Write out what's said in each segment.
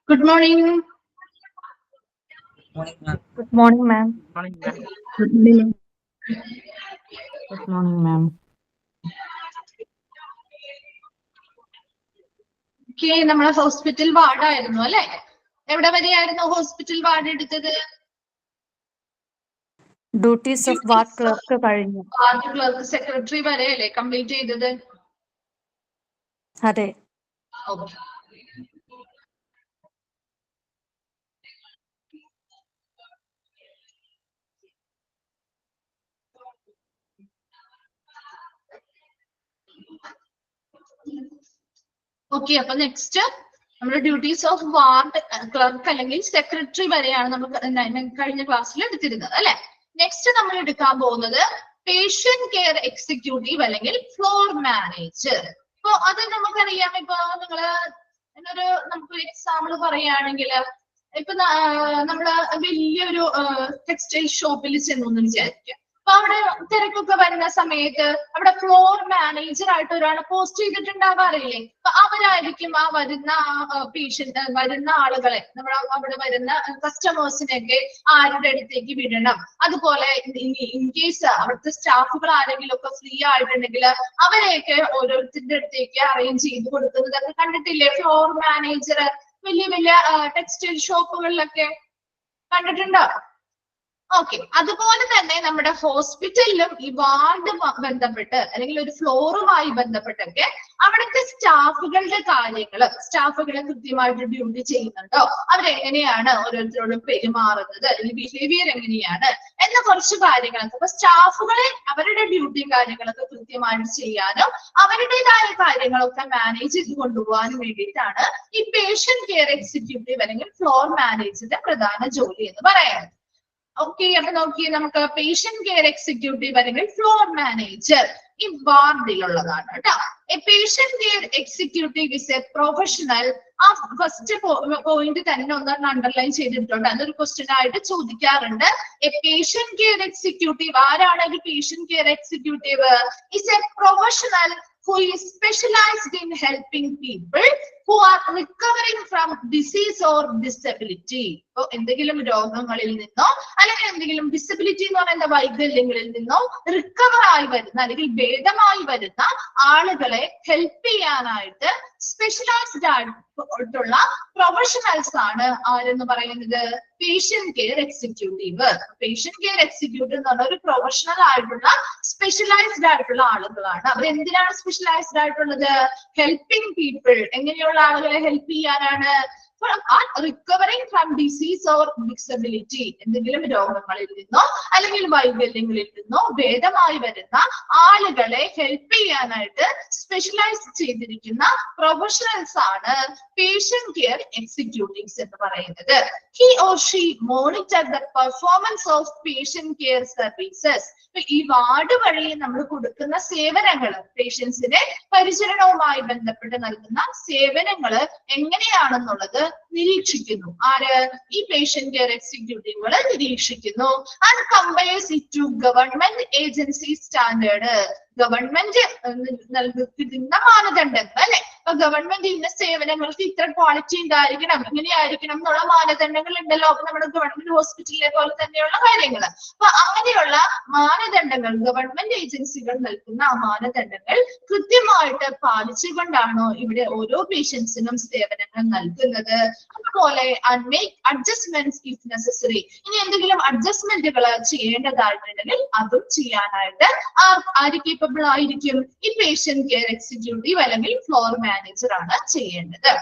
Good morning. Morning, ma'am. Good morning, ma'am. Morning, ma'am. Good morning. Good morning, ma'am. Okay, നമ്മളെ hospital വാർഡായിരുന്നു അല്ലെ? എവിടെ വരെയായിരുന്നു hospital ward എടുത്തത്? Duties of ward clerk കഴിഞ്ഞു. Ward clerk secretary വരെ അല്ലേ complete ചെയ്തത്? അതെ. Okay. Okay, അപ്പൊ നെക്സ്റ്റ് നമ്മുടെ ഡ്യൂട്ടീസ് ഓഫ് വാർഡ് ക്ലർക്ക് അല്ലെങ്കിൽ സെക്രട്ടറി വരെയാണ് നമ്മൾ കഴിഞ്ഞ ക്ലാസ്സിൽ എടുത്തിരുന്നത് അല്ലെ? നെക്സ്റ്റ് നമ്മൾ എടുക്കാൻ പോകുന്നത് പേഷ്യന്റ് കെയർ എക്സിക്യൂട്ടീവ് അല്ലെങ്കിൽ ഫ്ലോർ മാനേജർ. അപ്പൊ അത് നമുക്കറിയാം. ഇപ്പൊ നിങ്ങള് നമുക്കൊരു എക്സാമ്പിൾ പറയുകയാണെങ്കിൽ ഇപ്പൊ നമ്മള് വലിയൊരു ടെക്സ്റ്റൈൽ ഷോപ്പിൽ ചെന്നു എന്ന് വിചാരിക്കുക. അപ്പൊ അവിടെ തിരക്കൊക്കെ വരുന്ന സമയത്ത് അവിടെ ഫ്ലോർ മാനേജർ ആയിട്ട് ഒരാളെ പോസ്റ്റ് ചെയ്തിട്ടുണ്ടാവാറില്ലേ? അപ്പൊ അവരായിരിക്കും ആ വരുന്ന പേഷ്യന്റ് വരുന്ന ആളുകളെ അവിടെ വരുന്ന കസ്റ്റമേഴ്സിനെയൊക്കെ ആരുടെ അടുത്തേക്ക് വിടണം. അതുപോലെ ഇൻ കേസ് അവിടുത്തെ സ്റ്റാഫുകൾ ആരെങ്കിലും ഒക്കെ ഫ്രീ ആയിട്ടുണ്ടെങ്കിൽ അവരെയൊക്കെ ഓരോരുത്തരുടെ അടുത്തേക്ക് അറേഞ്ച് ചെയ്ത് കൊടുക്കുന്നതൊക്കെ കണ്ടിട്ടില്ലേ? ഫ്ലോർ മാനേജർ വലിയ വലിയ ടെക്സ്റ്റൈൽ ഷോപ്പുകളിലൊക്കെ കണ്ടിട്ടുണ്ടോ? ഓക്കെ, അതുപോലെ തന്നെ നമ്മുടെ ഹോസ്പിറ്റലിലും ഈ വാർഡ് ബന്ധപ്പെട്ട് അല്ലെങ്കിൽ ഒരു ഫ്ലോറുമായി ബന്ധപ്പെട്ടൊക്കെ അവിടുത്തെ സ്റ്റാഫുകളുടെ കാര്യങ്ങള്, സ്റ്റാഫുകളെ കൃത്യമായിട്ട് ഡ്യൂട്ടി ചെയ്യുന്നുണ്ടോ, അവരെങ്ങനെയാണ് ഓരോരുത്തരോടും പെരുമാറുന്നത്, അല്ലെങ്കിൽ ബിഹേവിയർ എങ്ങനെയാണ് എന്ന കുറച്ച് കാര്യങ്ങളൊക്കെ. അപ്പൊ സ്റ്റാഫുകളെ അവരുടെ ഡ്യൂട്ടിയും കാര്യങ്ങളൊക്കെ കൃത്യമായിട്ട് ചെയ്യാനും അവരുടേതായ കാര്യങ്ങളൊക്കെ മാനേജ് ചെയ്ത് കൊണ്ടുപോകാനും വേണ്ടിയിട്ടാണ് ഈ പേഷ്യന്റ് കെയർ എക്സിക്യൂട്ടീവ് അല്ലെങ്കിൽ ഫ്ലോർ മാനേജറുടെ പ്രധാന ജോലി എന്ന് പറയുന്നത്. ഓക്കെ, അപ്പൊ നോക്കിയേ, നമുക്ക് പേഷ്യന്റ് കെയർ എക്സിക്യൂട്ടീവ് അല്ലെങ്കിൽ ഫ്ലോർ മാനേജർ ഈ വാർഡിലുള്ളതാണ് കേട്ടോ. A patient care executive is a professional. ആ ഫസ്റ്റ് പോയിന്റ് തന്നെ ഒന്ന് അണ്ടർലൈൻ ചെയ്തിട്ടുണ്ട്. അതൊരു ക്വസ്റ്റ്യൻ ആയിട്ട് ചോദിക്കാറുണ്ട്. എ പേഷ്യന്റ് കെയർ എക്സിക്യൂട്ടീവ് ആരാണ്? ഒരു patient care executive is a professional who is specialized in helping people who are recovering from disease or disability. ഇപ്പൊ എന്തെങ്കിലും രോഗങ്ങളിൽ നിന്നോ അല്ലെങ്കിൽ എന്തെങ്കിലും ഡിസബിലിറ്റി എന്ന് പറയുന്ന വൈകല്യങ്ങളിൽ നിന്നോ റിക്കവർ ആയി വരുന്ന അല്ലെങ്കിൽ ഭേദമായി വരുന്ന ആളുകളെ ഹെൽപ്പ് ചെയ്യാനായിട്ട് സ്പെഷ്യലൈസ്ഡ് ആയിട്ടുള്ള പ്രൊഫഷണൽസ് ആണ് ആരെന്ന് പറയുന്നത്? Patient care executive. Patient care executive എന്ന് പറഞ്ഞ ഒരു പ്രൊഫഷണൽ ആയിട്ടുള്ള സ്പെഷ്യലൈസ്ഡ് ആയിട്ടുള്ള ആളുകളാണ്. അവർ എന്തിനാണ് സ്പെഷ്യലൈസ്ഡ് ആയിട്ടുള്ളത്? Helping people. എങ്ങനെയുള്ള ആളുകളെ ഹെൽപ്പ് ചെയ്യാനാണ്? Recovering from disease or disability. എന്തെങ്കിലും രോഗങ്ങളിൽ നിന്നോ അല്ലെങ്കിൽ വൈകല്യങ്ങളിൽ നിന്നോ ഭേദമായി വരുന്ന ആളുകളെ ഹെൽപ്പ് ചെയ്യാനായിട്ട് സ്പെഷ്യലൈസ് ചെയ്തിരിക്കുന്ന പ്രൊഫഷണൽസ് ആണ് പേഷ്യന്റ് കെയർ എക്സിക്യൂട്ടീവ്സ് എന്ന് പറയുന്നത്. He or she monitor the performance of patient care services. ഈ വാർഡ് വഴി നമ്മൾ കൊടുക്കുന്ന സേവനങ്ങള്, പേഷ്യൻസിനെ പരിചരണവുമായി ബന്ധപ്പെട്ട് നൽകുന്ന സേവനങ്ങള് എങ്ങനെയാണെന്നുള്ളത് നിരീക്ഷിക്കുന്നു. ആര്? ഈ പേഷ്യന്റ് കെയർ എക്സിക്യൂട്ടീവുകള് നിരീക്ഷിക്കുന്നു. And compares it to government agency standard. Government നൽകുന്ന മാനദണ്ഡങ്ങൾ അല്ലെ? അപ്പൊ ഗവൺമെന്റ് ഇന്ന സേവനങ്ങൾക്ക് ഇത്ര ക്വാളിറ്റി ഉണ്ടായിരിക്കണം, ഇങ്ങനെയായിരിക്കണം എന്നുള്ള മാനദണ്ഡങ്ങൾ ഉണ്ടല്ലോ. അപ്പൊ നമ്മുടെ ഗവൺമെന്റ് ഹോസ്പിറ്റലിലെ പോലെ തന്നെയുള്ള കാര്യങ്ങൾ. അപ്പൊ അങ്ങനെയുള്ള മാനദണ്ഡങ്ങൾ ഗവൺമെന്റ് ഏജൻസികൾ നൽകുന്ന ആ മാനദണ്ഡങ്ങൾ കൃത്യമായിട്ട് പാലിച്ചുകൊണ്ടാണോ ഇവിടെ ഓരോ പേഷ്യൻസിനും സേവനങ്ങൾ നൽകുന്നത്. അതുപോലെ മേക്ക് അഡ്ജസ്റ്റ്മെന്റ്സ് ഇഫ് നെസസറി. ഇനി എന്തെങ്കിലും അഡ്ജസ്റ്റ്മെന്റുകൾ ചെയ്യേണ്ടതായിട്ടുണ്ടെങ്കിൽ അതും ചെയ്യാനായിട്ട് ആര് കേപ്പബിൾ ആയിരിക്കും? ഈ പേഷ്യന്റ് കെയർ എക്സിക്യൂട്ടീവ് അല്ലെങ്കിൽ ഫ്ലോർ മാനേജർ ആണ് ചെയ്യേണ്ടത്.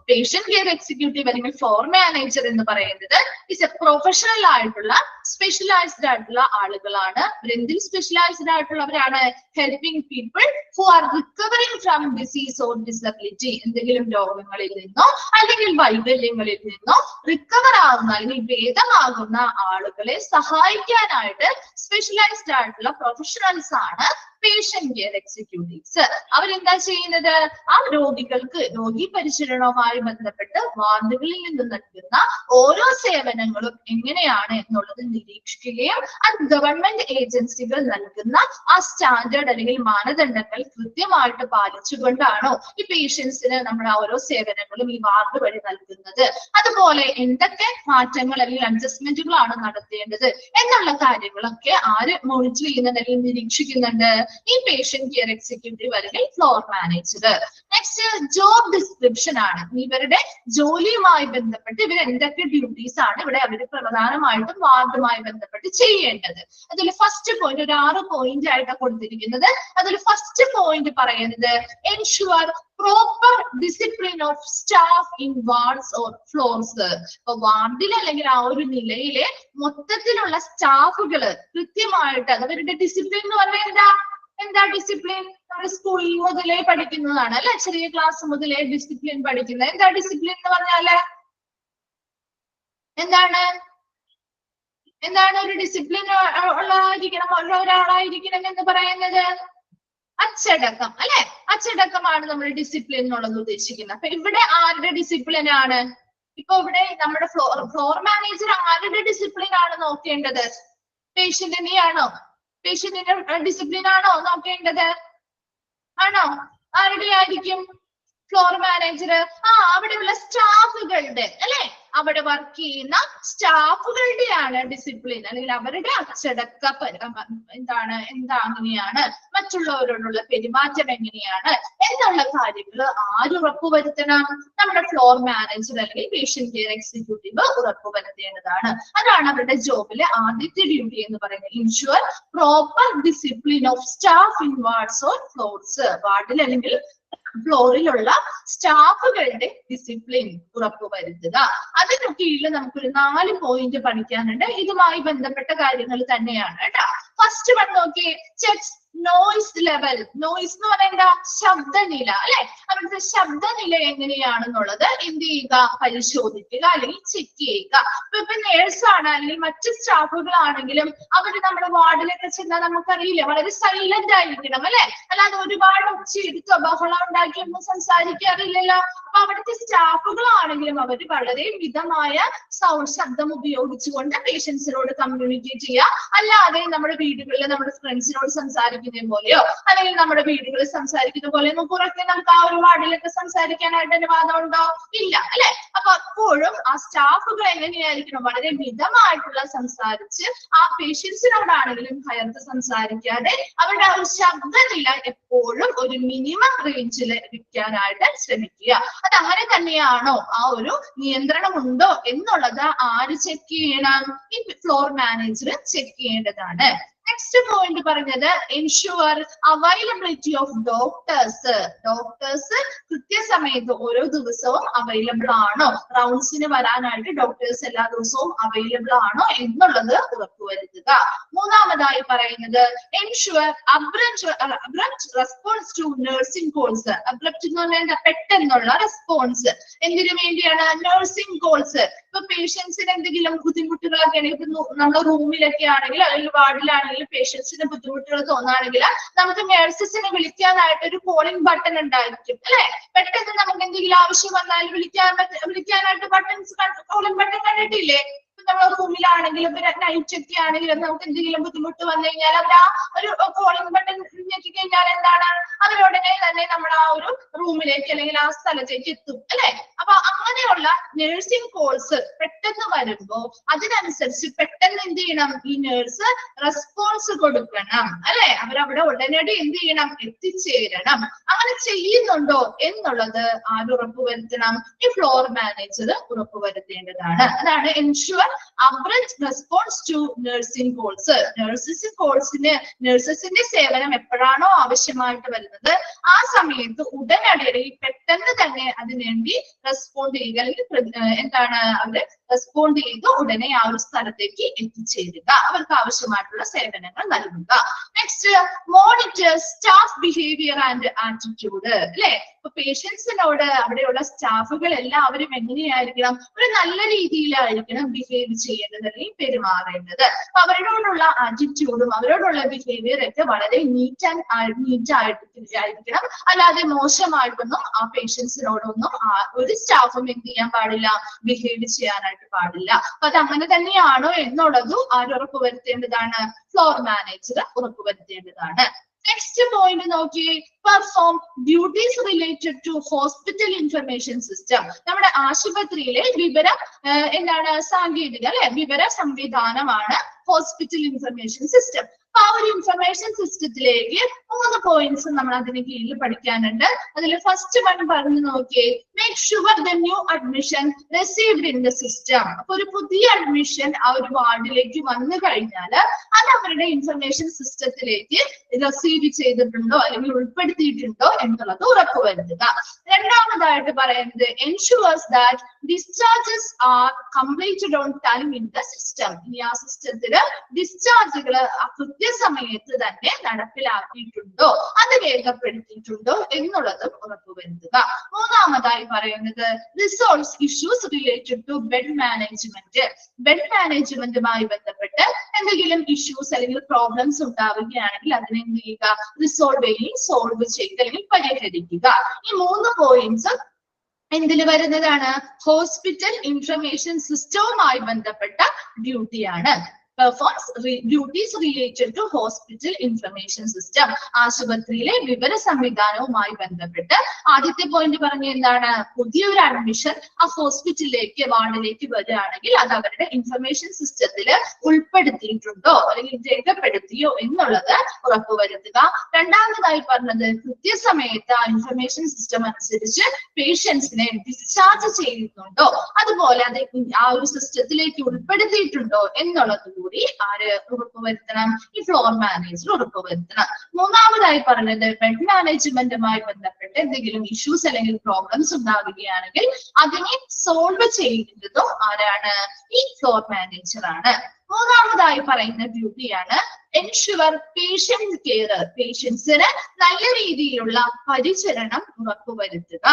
പേഷ്യന്റ് കെയർ എക്സിക്യൂട്ടീവ് അല്ലെങ്കിൽ ഫ്ലോർ മാനേജർ എന്ന് പറയുന്നത് ഇസ് എ പ്രൊഫഷണൽ ആയിട്ടുള്ള സ്പെഷ്യലൈസ്ഡ് ആയിട്ടുള്ള ആളുകളാണ്. എന്തിൽ സ്പെഷ്യലൈസ്ഡ് ആയിട്ടുള്ളവരാണ്? Helping people who are recovering from disease or disability. എന്തെങ്കിലും രോഗങ്ങളിൽ നിന്നോ അല്ലെങ്കിൽ വൈകല്യങ്ങളിൽ നിന്നോ റിക്കവർ ആകുന്ന അല്ലെങ്കിൽ ഭേദമാകുന്ന ആളുകളെ സഹായിക്കാനായിട്ട് സ്പെഷ്യലൈസ്ഡ് ആയിട്ടുള്ള പ്രൊഫഷണൽസ് ആണ് പേഷ്യന്റ് കെയർ എക്സിക്യൂട്ടീവ്സ്. അവരെന്താ ചെയ്യുന്നത്? ആ രോഗികൾക്ക് രോഗി പരിചരണവുമായി ബന്ധപ്പെട്ട് വാർഡുകളിൽ നിന്ന് നൽകുന്ന ഓരോ സേവനങ്ങളും എങ്ങനെയാണ് എന്നുള്ളത് നിരീക്ഷിക്കുകയും അത് ഗവൺമെന്റ് ഏജൻസികൾ നൽകുന്ന ആ സ്റ്റാൻഡേർഡ് അല്ലെങ്കിൽ മാനദണ്ഡങ്ങൾ കൃത്യമായിട്ട് പാലിച്ചുകൊണ്ടാണോ ഈ പേഷ്യൻസിന് നമ്മൾ ആ ഓരോ സേവനങ്ങളും ഈ വാർഡ് വഴി നൽകുന്നത്, അതുപോലെ എന്തൊക്കെ മാറ്റങ്ങൾ അല്ലെങ്കിൽ അഡ്ജസ്റ്റ്മെന്റുകളാണ് നടത്തേണ്ടത് എന്നുള്ള കാര്യങ്ങളൊക്കെ ആര് മോണിറ്റർ ചെയ്യുന്നുണ്ട് അല്ലെങ്കിൽ നിരീക്ഷിക്കുന്നുണ്ട്? ഈ പേഷ്യന്റ് കെയർ എക്സിക്യൂട്ടീവ് അല്ലെങ്കിൽ floor manager. Next job description ആണ്. ഇവരുടെ ജോലിയുമായി ബന്ധപ്പെട്ട് ഇവർ എന്തൊക്കെ ഡ്യൂട്ടീസ് ആണ് ഇവിടെ അവർ പ്രധാനമായിട്ടും വാർഡുമായി ബന്ധപ്പെട്ട് ചെയ്യേണ്ടത്. അതിൽ ഫസ്റ്റ് പോയിന്റ് ഒരു 6 പോയിന്റ് ആയിട്ടാണ് കൊടുത്തിരിക്കുന്നത്. അതിൽ ഫസ്റ്റ് പോയിന്റ് പറയുന്നത് ensure proper discipline of staff in wards or floors. അപ്പൊ വാർഡിൽ അല്ലെങ്കിൽ ആ ഒരു നിലയിലെ മൊത്തത്തിലുള്ള സ്റ്റാഫുകൾ കൃത്യമായിട്ട് അവരുടെ ഡിസിപ്ലിൻ എന്ന് പറഞ്ഞാൽ എന്താ ഡിസിപ്ലിൻ? നമ്മൾ സ്കൂളിൽ മുതലേ പഠിക്കുന്നതാണ് അല്ലെ, ചെറിയ ക്ലാസ് മുതലേ ഡിസിപ്ലിൻ പഠിക്കുന്നത്. എന്താ ഡിസിപ്ലിൻ എന്ന് പറഞ്ഞാല്? എന്താണ് ഒരു ഡിസിപ്ലിൻ ഒരാളായിരിക്കണം എന്ന് പറയുന്നത്? അച്ചടക്കം അല്ലെ, അച്ചടക്കമാണ് നമ്മൾ ഡിസിപ്ലിൻ എന്നുള്ളത് ഉദ്ദേശിക്കുന്നത്. അപ്പൊ ഇവിടെ ആരുടെ ഡിസിപ്ലിൻ ആണ്? ഇപ്പൊ ഇവിടെ നമ്മുടെ ഫ്ലോർ മാനേജർ ആരുടെ ഡിസിപ്ലിൻ ആണ് നോക്കേണ്ടത്? പേഷ്യന്റിനെ ആണോ? പേഷ്യന്റിന്റെ ഡിസിപ്ലിൻ ആണോ നോക്കേണ്ടത്? ആണോ? ആരുടെ ആയിരിക്കും? Floor manager. അവിടെയുള്ള സ്റ്റാഫുകളുടെ അല്ലെ, അവിടെ വർക്ക് ചെയ്യുന്ന സ്റ്റാഫുകളുടെയാണ് ഡിസിപ്ലിൻ അല്ലെങ്കിൽ അവരുടെ അച്ചടക്ക അങ്ങനെയാണ്, മറ്റുള്ളവരോടുള്ള പെരുമാറ്റം എങ്ങനെയാണ് എന്നുള്ള കാര്യങ്ങൾ ആര് ഉറപ്പുവരുത്തണം? നമ്മുടെ ഫ്ലോർ മാനേജർ അല്ലെങ്കിൽ പേഷ്യന്റ് കെയർ എക്സിക്യൂട്ടീവ് ഉറപ്പുവരുത്തേണ്ടതാണ്. അതാണ് അവരുടെ ജോബിലെ ആദ്യത്തെ ഡ്യൂട്ടി എന്ന് പറയുന്നത്. Insure proper discipline of staff in wards or floors. വാർഡിൽ അല്ലെങ്കിൽ ഫ്ലോറിലുള്ള സ്റ്റാഫുകളുടെ ഡിസിപ്ലിൻ ഉറപ്പുവരുത്തുക. അതിന് കീഴിൽ നമുക്കൊരു 4 പോയിന്റ് പഠിക്കാനുണ്ട്. ഇതുമായി ബന്ധപ്പെട്ട കാര്യങ്ങൾ തന്നെയാണ് കേട്ടോ. ഫസ്റ്റ് വൺ നോക്കിയേ, ചെക്സ് നോയിസ് ലെവൽ. നോയിസ് എന്ന് പറയുന്ന ശബ്ദനില അല്ലെ, അവരുടെ ശബ്ദനില എങ്ങനെയാണെന്നുള്ളത് എന്ത് ചെയ്യുക? പരിശോധിക്കുക അല്ലെങ്കിൽ ചെക്ക് ചെയ്യുക. ഇപ്പൊ നേഴ്സാണ് അല്ലെങ്കിൽ മറ്റ് സ്റ്റാഫുകളാണെങ്കിലും അവര് നമ്മുടെ വാർഡിലൊക്കെ ചെന്നാൽ നമുക്കറിയില്ല, വളരെ സൈലന്റ് ആയിരിക്കണം അല്ലെ, അല്ലാതെ ഒരുപാട് ഒച്ചയെടുത്തോ ബഹളം ഉണ്ടാക്കിയൊന്നും സംസാരിക്കാറില്ലല്ലോ. അപ്പൊ അവിടുത്തെ സ്റ്റാഫുകളാണെങ്കിലും അവര് വളരെ മിതമായ ശബ്ദം ഉപയോഗിച്ചുകൊണ്ട് പേഷ്യൻസിനോട് കമ്മ്യൂണിക്കേറ്റ് ചെയ്യുക. അല്ലാതെ നമ്മുടെ വീടുകളിൽ നമ്മുടെ ഫ്രണ്ട്സിനോട് സംസാരിക്കുന്ന പോലെയോ അല്ലെങ്കിൽ നമ്മുടെ വീടുകളിൽ സംസാരിക്കുന്ന പോലെ നമുക്ക് ആ ഒരു വാർഡിലൊക്കെ സംസാരിക്കാനായിട്ട് അനുവാദം ഉണ്ടോ? ഇല്ല അല്ലെ. അപ്പൊ അപ്പോഴും ആ സ്റ്റാഫുകൾ എങ്ങനെയായിരിക്കണം? വളരെ മിതമായിട്ടുള്ള സംസാരിച്ച് ആ പേഷ്യൻസിനോടാണെങ്കിലും ഭയന്ന് സംസാരിക്കാതെ അവരുടെ ആ ഒരു ശബ്ദനില എപ്പോഴും ഒരു മിനിമം റേഞ്ചിൽ വെക്കാനായിട്ട് ശ്രമിക്കുക. അത് അങ്ങനെ തന്നെയാണോ? ആ ഒരു നിയന്ത്രണം ഉണ്ടോ എന്നുള്ളത് ആര് ചെക്ക് ചെയ്യണം? ഈ ഫ്ലോർ മാനേജർ ചെക്ക് ചെയ്യേണ്ടതാണ്. നെക്സ്റ്റ് പോയിന്റ് പറഞ്ഞത് ensure availability of doctors. Doctors കൃത്യസമയത്ത് ഓരോ ദിവസവും അവൈലബിൾ ആണോ? റൗണ്ട്സിന് വരാനായിട്ട് ഡോക്ടേഴ്സ് എല്ലാ ദിവസവും അവൈലബിൾ ആണോ എന്നുള്ളത് ഉറപ്പുവരുത്തുക. മൂന്നാമതായി പറയുന്നത് ensure abrupt response to nursing calls. Abrupt എന്ന് പറഞ്ഞാൽ പെട്ടെന്നുള്ള റെസ്പോൺസ്. എന്തിനു വേണ്ടിയാണ്? Nursing calls. ഇപ്പൊ പേഷ്യൻസിന് എന്തെങ്കിലും ബുദ്ധിമുട്ടുകളൊക്കെ ആണെങ്കിൽ നമ്മുടെ റൂമിലൊക്കെ ആണെങ്കിൽ അല്ലെങ്കിൽ വാർഡിലാണെങ്കിൽ പേഷ്യൻസിന് ബുദ്ധിമുട്ടുകൾ തോന്നുകയാണെങ്കിൽ നമുക്ക് നഴ്സസിനെ വിളിക്കാനായിട്ട് ഒരു കോളിംഗ് ബട്ടൺ ഉണ്ടായിരിക്കും അല്ലെ. പെട്ടെന്ന് നമുക്ക് എന്തെങ്കിലും ആവശ്യം വന്നാൽ വിളിക്കാനായിട്ട് ബട്ടൺസ് കോളിംഗ് ബട്ടൺ കണ്ടിട്ടില്ലേ? നമ്മുടെ റൂമിലാണെങ്കിലും നൈറ്റ് ഒക്കെ ആണെങ്കിലും നമുക്ക് എന്തെങ്കിലും ബുദ്ധിമുട്ട് വന്നു കഴിഞ്ഞാൽ അവർ ആ ഒരു കോളിംഗ് ബട്ടൺ ഞെക്കി കഴിഞ്ഞാൽ എന്താണ്? അവരുടനെ തന്നെ നമ്മൾ ആ ഒരു റൂമിലേക്ക് അല്ലെങ്കിൽ ആ സ്ഥലത്തേക്ക് എത്തും അല്ലെ. അപ്പൊ അങ്ങനെയുള്ള നഴ്സിംഗ് കോൾസ് പെട്ടെന്ന് വരുമ്പോ അതിനനുസരിച്ച് പെട്ടെന്ന് എന്ത് ചെയ്യണം? ഈ നഴ്സ് റെസ്പോൺസ് കൊടുക്കണം അല്ലെ. അവരവിടെ ഉടനടി എന്ത് ചെയ്യണം? എത്തിച്ചേരണം. അങ്ങനെ ചെയ്യുന്നുണ്ടോ എന്നുള്ളത് ആര് ഉറപ്പുവരുത്തണം? ഈ ഫ്ലോർ മാനേജർ ഉറപ്പുവരുത്തേണ്ടതാണ്. അതാണ് ensure abrupt response to nursing calls. നഴ്സസിന്റെ സേവനം എപ്പോഴാണോ ആവശ്യമായിട്ട് വരുന്നത് ആ സമയത്ത് ഉടനടി പെട്ടെന്ന് തന്നെ അതിനുവേണ്ടി റെസ്പോണ്ട് ചെയ്യുക അല്ലെങ്കിൽ അവര് റെസ്പോണ്ട് ചെയ്ത് ഉടനെ ആ ഒരു സ്ഥലത്തേക്ക് എത്തിച്ചേരുക, അവർക്ക് ആവശ്യമായിട്ടുള്ള സേവനങ്ങൾ നൽകുക. Next monitor staff behaviour and attitude അല്ലെ. അപ്പൊ പേഷ്യൻസിനോട് അവിടെയുള്ള സ്റ്റാഫുകൾ എല്ലാവരും എങ്ങനെയായിരിക്കണം, ഒരു നല്ല രീതിയിലായിരിക്കണം ബിഹേവ് ചെയ്യേണ്ടത് അല്ലെങ്കിൽ പെരുമാറേണ്ടത്. അപ്പൊ അവരോടുള്ള ആറ്റിറ്റ്യൂഡും അവരോടുള്ള ബിഹേവിയർ ഒക്കെ വളരെ നീറ്റ് ആയിരിക്കണം. അല്ലാതെ മോശമായിട്ടൊന്നും ആ പേഷ്യൻസിനോടൊന്നും ഒരു സ്റ്റാഫും എന്ത് ചെയ്യാൻ പാടില്ല, ബിഹേവ് ചെയ്യാനായിട്ട് പാടില്ല. അപ്പൊ അത് അങ്ങനെ തന്നെയാണോ എന്നുള്ളതും ആര് ഉറപ്പുവരുത്തേണ്ടതാണ്, ഫ്ലോർ മാനേജർ ഉറപ്പുവരുത്തേണ്ടതാണ്. നെക്സ്റ്റ് പോയിന്റ് നോക്കിയേ, perform duties related to hospital information system. നമ്മുടെ ആശുപത്രിയിലെ സാങ്കേതിക വിവര സംവിധാനമാണ് ഹോസ്പിറ്റൽ ഇൻഫർമേഷൻ സിസ്റ്റം. അപ്പൊ ആ ഒരു ഇൻഫർമേഷൻ സിസ്റ്റത്തിലേക്ക് 3 പോയിന്റ്സ് നമ്മൾ അതിന് കീഴിൽ പഠിക്കാനുണ്ട്. അതിൽ ഫസ്റ്റ് വൺ പറഞ്ഞു നോക്കിയേ, make sure the new admission received in the system. അപ്പൊ ഒരു പുതിയ അഡ്മിഷൻ ആ ഒരു വാർഡിലേക്ക് വന്നു കഴിഞ്ഞാൽ അത് അവരുടെ ഇൻഫർമേഷൻ സിസ്റ്റത്തിലേക്ക് റിസീവ് ചെയ്തിട്ടുണ്ടോ അല്ലെങ്കിൽ ഉൾപ്പെടുത്തിയിട്ടുണ്ടോ എന്നുള്ളത് ഉറപ്പുവരുത്തുക. രണ്ടാമതായിട്ട് പറയുന്നത്, ensures that discharges are completed on time in the system. ഇനി ആ സിസ്റ്റത്തില് ഡിസ്ചാർജുകൾ കൃത്യസമയത്ത് തന്നെ നടപ്പിലാക്കിയിട്ടുണ്ടോ, അത് രേഖപ്പെടുത്തിയിട്ടുണ്ടോ എന്നുള്ളതും ഉറപ്പുവരുത്തുക. മൂന്നാമതായി പറയുന്നത്, resolves issues related to bed management. Bed മാനേജ്മെന്റുമായി ബന്ധപ്പെട്ട് എന്തെങ്കിലും ഇഷ്യൂസ് അല്ലെങ്കിൽ പ്രോബ്ലംസ് ഉണ്ടാവുകയാണെങ്കിൽ അതിനെ എന്ത് ചെയ്യുക, സോൾവ് ചെയ്ത് അല്ലെങ്കിൽ പരിഹരിക്കുക. ഈ 3 പോയിന്റ്സ് എന്തിൽ വരുന്നതാണ്, ഹോസ്പിറ്റൽ ഇൻഫർമേഷൻ സിസ്റ്റവുമായി ബന്ധപ്പെട്ട ഡ്യൂട്ടിയാണ്. performs duties related to hospital information system. ആശുപത്രിയിലെ വിവര സംവിധാനവുമായി ബന്ധപ്പെട്ട് ആദ്യത്തെ പോയിന്റ് പറഞ്ഞ എന്താണ്, പുതിയൊരു അഡ്മിഷൻ ആ ഹോസ്പിറ്റലിലേക്ക് വാർഡിലേക്ക് വരികയാണെങ്കിൽ അത് അവരുടെ ഇൻഫർമേഷൻ സിസ്റ്റത്തിൽ ഉൾപ്പെടുത്തിയിട്ടുണ്ടോ അല്ലെങ്കിൽ രേഖപ്പെടുത്തിയോ എന്നുള്ളത് ഉറപ്പുവരുത്തുക. രണ്ടാമതായി പറഞ്ഞത്, കൃത്യസമയത്ത് ആ ഇൻഫർമേഷൻ സിസ്റ്റം അനുസരിച്ച് പേഷ്യൻസിനെ ഡിസ്ചാർജ് ചെയ്യുന്നുണ്ടോ, അതുപോലെ അത് ആ ഒരു സിസ്റ്റത്തിലേക്ക് ഉൾപ്പെടുത്തിയിട്ടുണ്ടോ എന്നുള്ളത് കൂടി ആര് ഉറപ്പുവരുത്തണം, ഈ ഫ്ലോർ മാനേജർ ഉറപ്പുവരുത്തണം. മൂന്നാമതായി പറഞ്ഞത്, ബെഡ് മാനേജ്മെന്റുമായി ബന്ധപ്പെട്ട് എന്തെങ്കിലും ഇഷ്യൂസ് അല്ലെങ്കിൽ പ്രോബ്ലംസ് ഉണ്ടാവുകയാണെങ്കിൽ അതിനെ സോൾവ് ചെയ്യുന്നതും ആരാണ്, ഈ ഫ്ലോർ മാനേജർ ആണ്. മൂന്നാമതായി പറയുന്ന ഡ്യൂട്ടിയാണ് എൻഷുവർ പേഷ്യന്റ് കെയർ. പേഷ്യൻസിന് നല്ല രീതിയിലുള്ള പരിചരണം ഉറപ്പുവരുത്തുക.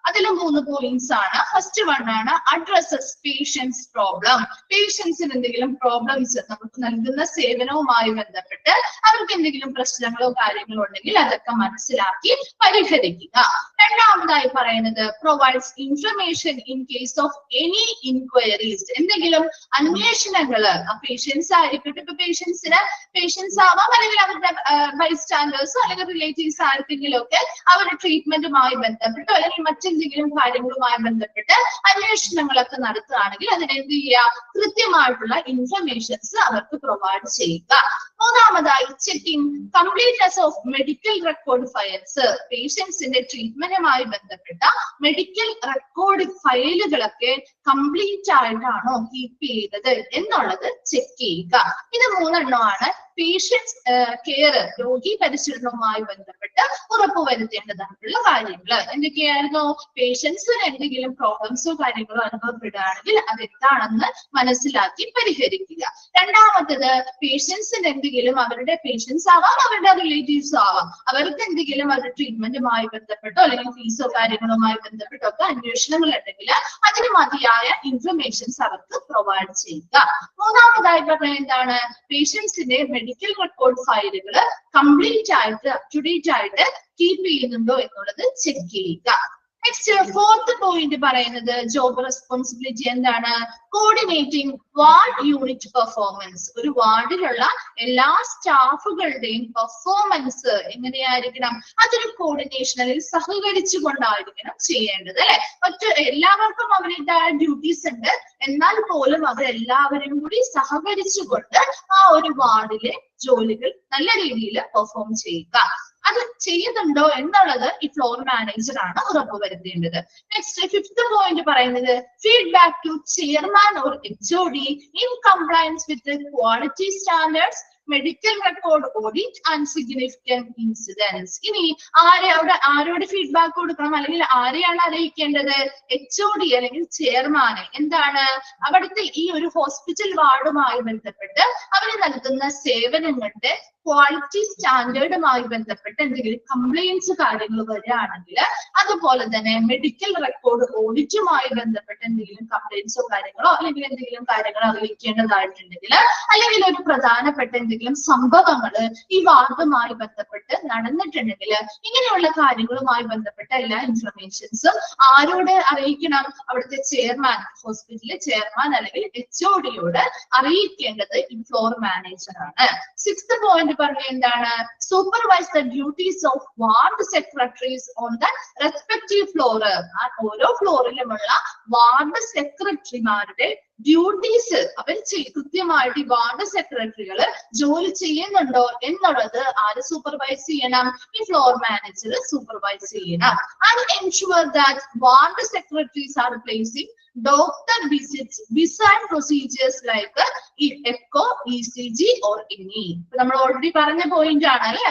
അതിൽ 3 പോയിന്റ്സ് ആണ്. ഫസ്റ്റ് വൺ ആണ് അഡ്രസ്സസ് പേഷ്യൻസ് പ്രോബ്ലം. പേഷ്യൻസിന് എന്തെങ്കിലും പ്രോബ്ലംസ് നമുക്ക് നൽകുന്ന സേവനവുമായി ബന്ധപ്പെട്ട് അവർക്ക് എന്തെങ്കിലും പ്രശ്നങ്ങളോ കാര്യങ്ങളോ ഉണ്ടെങ്കിൽ അതൊക്കെ മനസ്സിലാക്കി പരിഹരിക്കുക. രണ്ടാമതായി പറയുന്നത്, provides information in case of any inquiries. എന്തെങ്കിലും അന്വേഷണങ്ങൾ പേഷ്യൻസ് ആയിരിക്കട്ടെ, ഇപ്പൊ പേഷ്യൻസ് ആവാം അല്ലെങ്കിൽ അവരുടെ ബൈസ്റ്റാൻഡേഴ്സ് അല്ലെങ്കിൽ റിലേറ്റീവ്സ് ആർക്കെങ്കിലും ഒക്കെ അവരുടെ ട്രീറ്റ്മെന്റുമായി ബന്ധപ്പെട്ടോ അല്ലെങ്കിൽ മറ്റെന്തെങ്കിലും കാര്യങ്ങളുമായി ബന്ധപ്പെട്ട് അന്വേഷണങ്ങളൊക്കെ നടത്തുകയാണെങ്കിൽ അതിനെന്ത് ചെയ്യുക, കൃത്യമായിട്ടുള്ള ഇൻഫർമേഷൻസ് അവർക്ക് പ്രൊവൈഡ് ചെയ്യുക. മൂന്നാമതായി, checking completeness of medical record files. പേഷ്യൻസിന്റെ ട്രീറ്റ്മെന്റുമായി ബന്ധപ്പെട്ട മെഡിക്കൽ റെക്കോർഡ് ഫയലുകളൊക്കെ കംപ്ലീറ്റ് ആയിട്ടാണോ കീപ്പ് ചെയ്തത് എന്നുള്ളത് ചെക്ക് ചെയ്യുക. ഇത് 3 എണ്ണമാണ് പേഷ്യൻസ് കെയർ, രോഗി പരിചരണവുമായി ബന്ധപ്പെട്ട് ഉറപ്പുവരുത്തേണ്ടതായിട്ടുള്ള കാര്യങ്ങൾ. എന്തൊക്കെയായിരുന്നു, പേഷ്യൻസിന് എന്തെങ്കിലും പ്രോബ്ലംസോ കാര്യങ്ങളോ അനുഭവപ്പെടുകയാണെങ്കിൽ അതെന്താണെന്ന് മനസ്സിലാക്കി പരിഹരിക്കുക. രണ്ടാമത്തത്, പേഷ്യൻസിന് എന്തെങ്കിലും അവരുടെ പേഷ്യൻസ് ആവാം അവരുടെ റിലേറ്റീവ്സ് ആവാം, അവർക്ക് എന്തെങ്കിലും അവരുടെ ട്രീറ്റ്മെന്റുമായി ബന്ധപ്പെട്ടോ അല്ലെങ്കിൽ ഫീസോ കാര്യങ്ങളുമായി ബന്ധപ്പെട്ടോ ഒക്കെ അന്വേഷണങ്ങൾ ഉണ്ടെങ്കിൽ അതിന് മതിയായ ഇൻഫർമേഷൻസ് അവർക്ക് പ്രൊവൈഡ് ചെയ്യുക. മൂന്നാമതായി പറഞ്ഞ എന്താണ്, പേഷ്യൻസിന്റെ മെഡിക്കൽ റെക്കോർഡ് ഫയലുകൾ കംപ്ലീറ്റ് ആയിട്ട് അപ് ടു ഡേറ്റ് ആയിട്ട് കീപ്പ് ചെയ്യുന്നുണ്ടോ എന്നുള്ളത് ചെക്ക് ചെയ്യുക. നെക്സ്റ്റ് 4th പോയിന്റ് പറയുന്നത്, ജോബ് റെസ്പോൺസിബിലിറ്റി എന്താണ്, കോർഡിനേറ്റിംഗ് വാർഡ് യൂണിറ്റ് പെർഫോമൻസ്. ഒരു വാർഡിലുള്ള എല്ലാ സ്റ്റാഫുകളുടെയും പെർഫോമൻസ് എങ്ങനെയായിരിക്കണം, അതൊരു കോർഡിനേഷൻ അല്ലെങ്കിൽ സഹകരിച്ചുകൊണ്ടായിരിക്കണം ചെയ്യേണ്ടത് അല്ലെ. എല്ലാവർക്കും അവരുടേതായ ഡ്യൂട്ടീസ് ഉണ്ട്, എന്നാൽ പോലും അവരെല്ലാവരും കൂടി സഹകരിച്ചുകൊണ്ട് ആ ഒരു വാർഡിലെ ജോലികൾ നല്ല രീതിയിൽ പെർഫോം ചെയ്യുക. അത് ചെയ്യുന്നുണ്ടോ എന്നുള്ളത് ഈ ഫ്ലോർ മാനേജർ ആണ് ഉറപ്പുവരുത്തേണ്ടത്. നെക്സ്റ്റ് 5th പോയിന്റ് പറയുന്നത്, feedback to chairman or HOD in compliance with quality standards, medical record audit and significant incidence. ഇനി ആരോട് ഫീഡ്ബാക്ക് കൊടുക്കണം അല്ലെങ്കിൽ ആരെയാണ് അറിയിക്കേണ്ടത്, HOD അല്ലെങ്കിൽ ചെയർമാനെ. എന്താണ്, അവിടുത്തെ ഈ ഒരു ഹോസ്പിറ്റൽ വാർഡുമായി ബന്ധപ്പെട്ട് അവർ നൽകുന്ന സേവനങ്ങളുടെ ക്വാളിറ്റി സ്റ്റാൻഡേർഡുമായി ബന്ധപ്പെട്ട് എന്തെങ്കിലും കംപ്ലൈൻസ് കാര്യങ്ങൾ വരികയാണെങ്കിൽ, അതുപോലെ തന്നെ മെഡിക്കൽ റെക്കോർഡ് ഓഡിറ്റുമായി ബന്ധപ്പെട്ട് എന്തെങ്കിലും കംപ്ലൈൻസോ കാര്യങ്ങളോ അല്ലെങ്കിൽ എന്തെങ്കിലും കാര്യങ്ങൾ അറിയിക്കേണ്ടതായിട്ടുണ്ടെങ്കിൽ, അല്ലെങ്കിൽ ഒരു പ്രധാനപ്പെട്ട എന്തെങ്കിലും സംഭവങ്ങൾ ഈ വാർഡുമായി ബന്ധപ്പെട്ട് നടന്നിട്ടുണ്ടെങ്കിൽ, ഇങ്ങനെയുള്ള കാര്യങ്ങളുമായി ബന്ധപ്പെട്ട എല്ലാ ഇൻഫർമേഷൻസും ആരോട് അറിയിക്കണം? അവിടുത്തെ ചെയർമാൻ, ഹോസ്പിറ്റലിലെ ചെയർമാൻ അല്ലെങ്കിൽ HOD-യോട് അറിയിക്കേണ്ടത് ഈ ഫ്ലോർ മാനേജർ ആണ്. 6th പോയിന്റ് പറഞ്ഞ എന്താണ്? Supervise the duties of ward secretaries on the respective floor. ഓരോ ഫ്ലോറിലുമുള്ള വാർഡ് സെക്രട്ടറിമാരുടെ ഡ്യൂട്ടീസ് അവർ കൃത്യമായിട്ട് ഈ വാർഡ് സെക്രട്ടറികൾ ജോലി ചെയ്യുന്നുണ്ടോ എന്നുള്ളത് ആര് സൂപ്പർവൈസ് ചെയ്യണം? ഈ ഫ്ലോർ മാനേജർ സൂപ്പർവൈസ് ചെയ്യണം. And ensure that ward secretaries are placing doctor visits beside procedures like echo, ECG or any. നമ്മൾ ഓൾറെഡി പറഞ്ഞ പോയിന്റ് ആണ് അല്ലെ,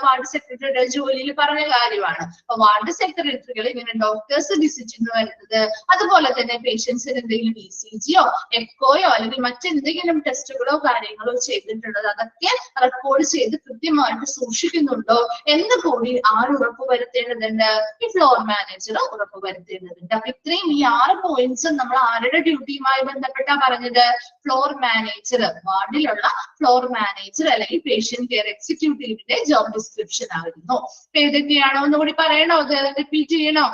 വാർഡ് സെക്രട്ടറിയുടെ ജോലിയിൽ പറഞ്ഞ കാര്യമാണ്. അപ്പൊ വാർഡ് സെക്രട്ടറികൾ ഇങ്ങനെ ഡോക്ടേഴ്സ് വിസിറ്റിന് വരുന്നത്, അതുപോലെ തന്നെ പേഷ്യൻസിന് എന്തെങ്കിലും ECG-യോ എക്കോയോ അല്ലെങ്കിൽ മറ്റെന്തെങ്കിലും ടെസ്റ്റുകളോ കാര്യങ്ങളോ ചെയ്തിട്ടുള്ളത് അതൊക്കെ റെക്കോർഡ് ചെയ്ത് കൃത്യമായിട്ട് സൂക്ഷിക്കുന്നുണ്ടോ എന്ന് കൂടി ആര് ഉറപ്പുവരുത്തേണ്ടതുണ്ട്? ഈ ഫ്ലോർ മാനേജർ ഉറപ്പുവരുത്തേണ്ടതുണ്ട്. അപ്പൊ ഇത്രയും ഈ 6 പോയിന്റ്സ് നമ്മൾ ആരുടെ ഡ്യൂട്ടിയുമായി ബന്ധപ്പെട്ടാ പറഞ്ഞത്? ഫ്ലോർ മാനേജർ, വാർഡിലുള്ള ഫ്ലോർ മാനേജർ അല്ലെങ്കിൽ പേഷ്യന്റ് കെയർ എക്സിക്യൂട്ടീവിന്റെ ജോബ് ഡിസ്ക്രിപ്ഷൻ ആയിരുന്നു. ഏതൊക്കെയാണോ ഒന്നുകൂടി പറയണോ? അത് റിപ്പീറ്റ് ചെയ്യണോ?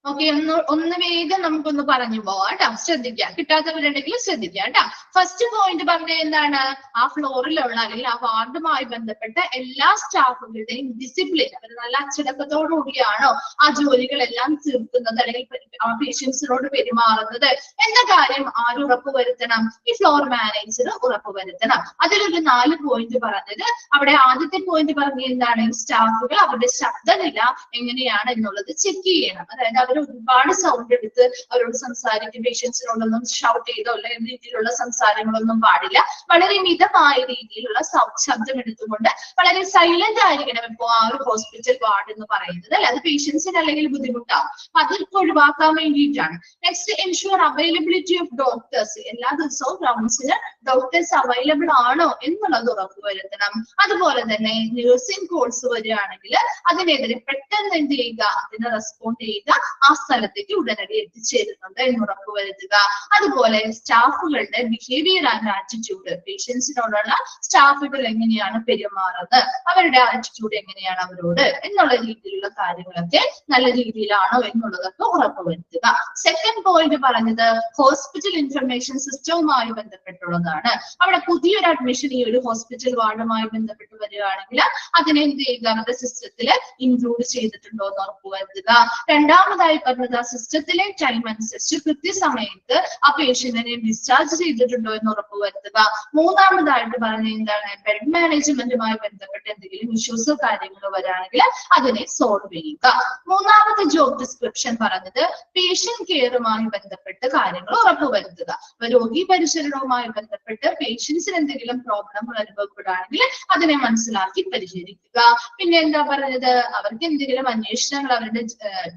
ഓക്കെ, ഒന്ന് വേഗം നമുക്കൊന്ന് പറഞ്ഞു പോവാം കേട്ടോ. ശ്രദ്ധിക്കാം, കിട്ടാത്തവരുണ്ടെങ്കിൽ ശ്രദ്ധിക്കാം കേട്ടോ. ഫസ്റ്റ് പോയിന്റ് പറഞ്ഞ എന്താണ്? ആ ഫ്ലോറിലുള്ള അല്ലെങ്കിൽ ആ വാർഡുമായി ബന്ധപ്പെട്ട എല്ലാ സ്റ്റാഫുകളുടെയും ഡിസിപ്ലിൻ, അവർ നല്ല അച്ചടക്കത്തോടുകൂടിയാണോ ആ ജോലികളെല്ലാം തീർക്കുന്നത് അല്ലെങ്കിൽ ആ പേഷ്യൻസിനോട് പെരുമാറുന്നത് എന്ന കാര്യം ആര് ഉറപ്പുവരുത്തണം? ഈ ഫ്ലോർ മാനേജർ ഉറപ്പുവരുത്തണം. അതിലൊരു 4 പോയിന്റ് പറഞ്ഞത്, അവിടെ ആദ്യത്തെ പോയിന്റ് പറഞ്ഞ എന്താണ്? സ്റ്റാഫുകൾ അവരുടെ ശബ്ദനില എങ്ങനെയാണ് എന്നുള്ളത് ചെക്ക് ചെയ്യണം. അതായത് ഒരുപാട് സൗണ്ട് എടുത്ത് അവരോട് സംസാരിക്കും, പേഷ്യൻസിനോടൊന്നും ഷൗട്ട് ചെയ്തോ അല്ലെങ്കിൽ രീതിയിലുള്ള സംസാരങ്ങളൊന്നും പാടില്ല. വളരെ മിതമായ രീതിയിലുള്ള ശബ്ദം എടുത്തുകൊണ്ട് വളരെ സൈലന്റ് ആയിരിക്കണം ഇപ്പോ ആ ഒരു ഹോസ്പിറ്റൽ വാർഡ് എന്ന് പറയുന്നത് അല്ലെ. അത് പേഷ്യൻസിന് അല്ലെങ്കിൽ ബുദ്ധിമുട്ടാവും, അതൊക്കെ ഒഴിവാക്കാൻ വേണ്ടിയിട്ടാണ്. Next, ensure availability of doctors. എല്ലാ ദിവസവും റൗണ്ട്സിന് ഡോക്ടേഴ്സ് അവൈലബിൾ ആണോ എന്നുള്ളത് ഉറപ്പുവരുത്തണം. അതുപോലെ തന്നെ നഴ്സിംഗ് കോഴ്സ് വരികയാണെങ്കിൽ അതിനെതിരെ പെട്ടെന്ന് എന്ത് ചെയ്യുക? അതിനെ റെസ്പോണ്ട് ചെയ്യുക, ആ സ്ഥലത്തേക്ക് ഉടനടി എത്തിച്ചേരുന്നുണ്ട് എന്ന് ഉറപ്പുവരുത്തുക. അതുപോലെ സ്റ്റാഫുകളുടെ ബിഹേവിയർ ആൻഡ് ആറ്റിറ്റ്യൂഡ്, പേഷ്യൻസിനോടുള്ള സ്റ്റാഫുകൾ എങ്ങനെയാണ് പെരുമാറുന്നത്, അവരുടെ ആറ്റിറ്റ്യൂഡ് എങ്ങനെയാണ് അവരോട് എന്നുള്ള രീതിയിലുള്ള കാര്യങ്ങളൊക്കെ നല്ല രീതിയിലാണോ എന്നുള്ളതൊക്കെ ഉറപ്പുവരുത്തുക. സെക്കൻഡ് പോയിന്റ് പറഞ്ഞത് ഹോസ്പിറ്റൽ ഇൻഫർമേഷൻ സിസ്റ്റവുമായി ബന്ധപ്പെട്ടുള്ളതാണ്. അവിടെ പുതിയൊരു അഡ്മിഷൻ ഈ ഒരു ഹോസ്പിറ്റൽ വാർഡുമായി ബന്ധപ്പെട്ട് വരികയാണെങ്കിൽ അതിനെ എന്ത് ചെയ്യുക? അവരുടെ സിസ്റ്റത്തിൽ ഇൻക്ലൂഡ് ചെയ്തിട്ടുണ്ടോ എന്ന് ഉറപ്പുവരുത്തുക. രണ്ടാമതായി പറഞ്ഞത് ആ സിസ്റ്റത്തിലെ ടൈം അനുസരിച്ച് കൃത്യസമയത്ത് ആ പേഷ്യന്റിനെ ഡിസ്ചാർജ് ചെയ്തിട്ടുണ്ടോ എന്ന് ഉറപ്പുവരുത്തുക. മൂന്നാമതായിട്ട് പറഞ്ഞ എന്താണ്? ബെഡ് മാനേജ്മെന്റുമായി ബന്ധപ്പെട്ട് എന്തെങ്കിലും ഇഷ്യൂസോ കാര്യങ്ങളോ വരികയാണെങ്കിൽ അതിനെ സോൾവ് ചെയ്യുക. മൂന്നാമത്തെ ജോബ് ഡിസ്ക്രിപ്ഷൻ പറഞ്ഞത് പേഷ്യന്റ് കെയറുമായി ബന്ധപ്പെട്ട് കാര്യങ്ങൾ ഉറപ്പുവരുത്തുക. രോഗി പരിചരണവുമായി ബന്ധപ്പെട്ട് പേഷ്യൻസിന് എന്തെങ്കിലും പ്രോബ്ലങ്ങൾ അനുഭവപ്പെടുകയാണെങ്കിൽ അതിനെ മനസ്സിലാക്കി പരിഹരിക്കുക. പിന്നെ എന്താ പറഞ്ഞത്? അവർക്ക് എന്തെങ്കിലും അന്വേഷണങ്ങൾ അവരുടെ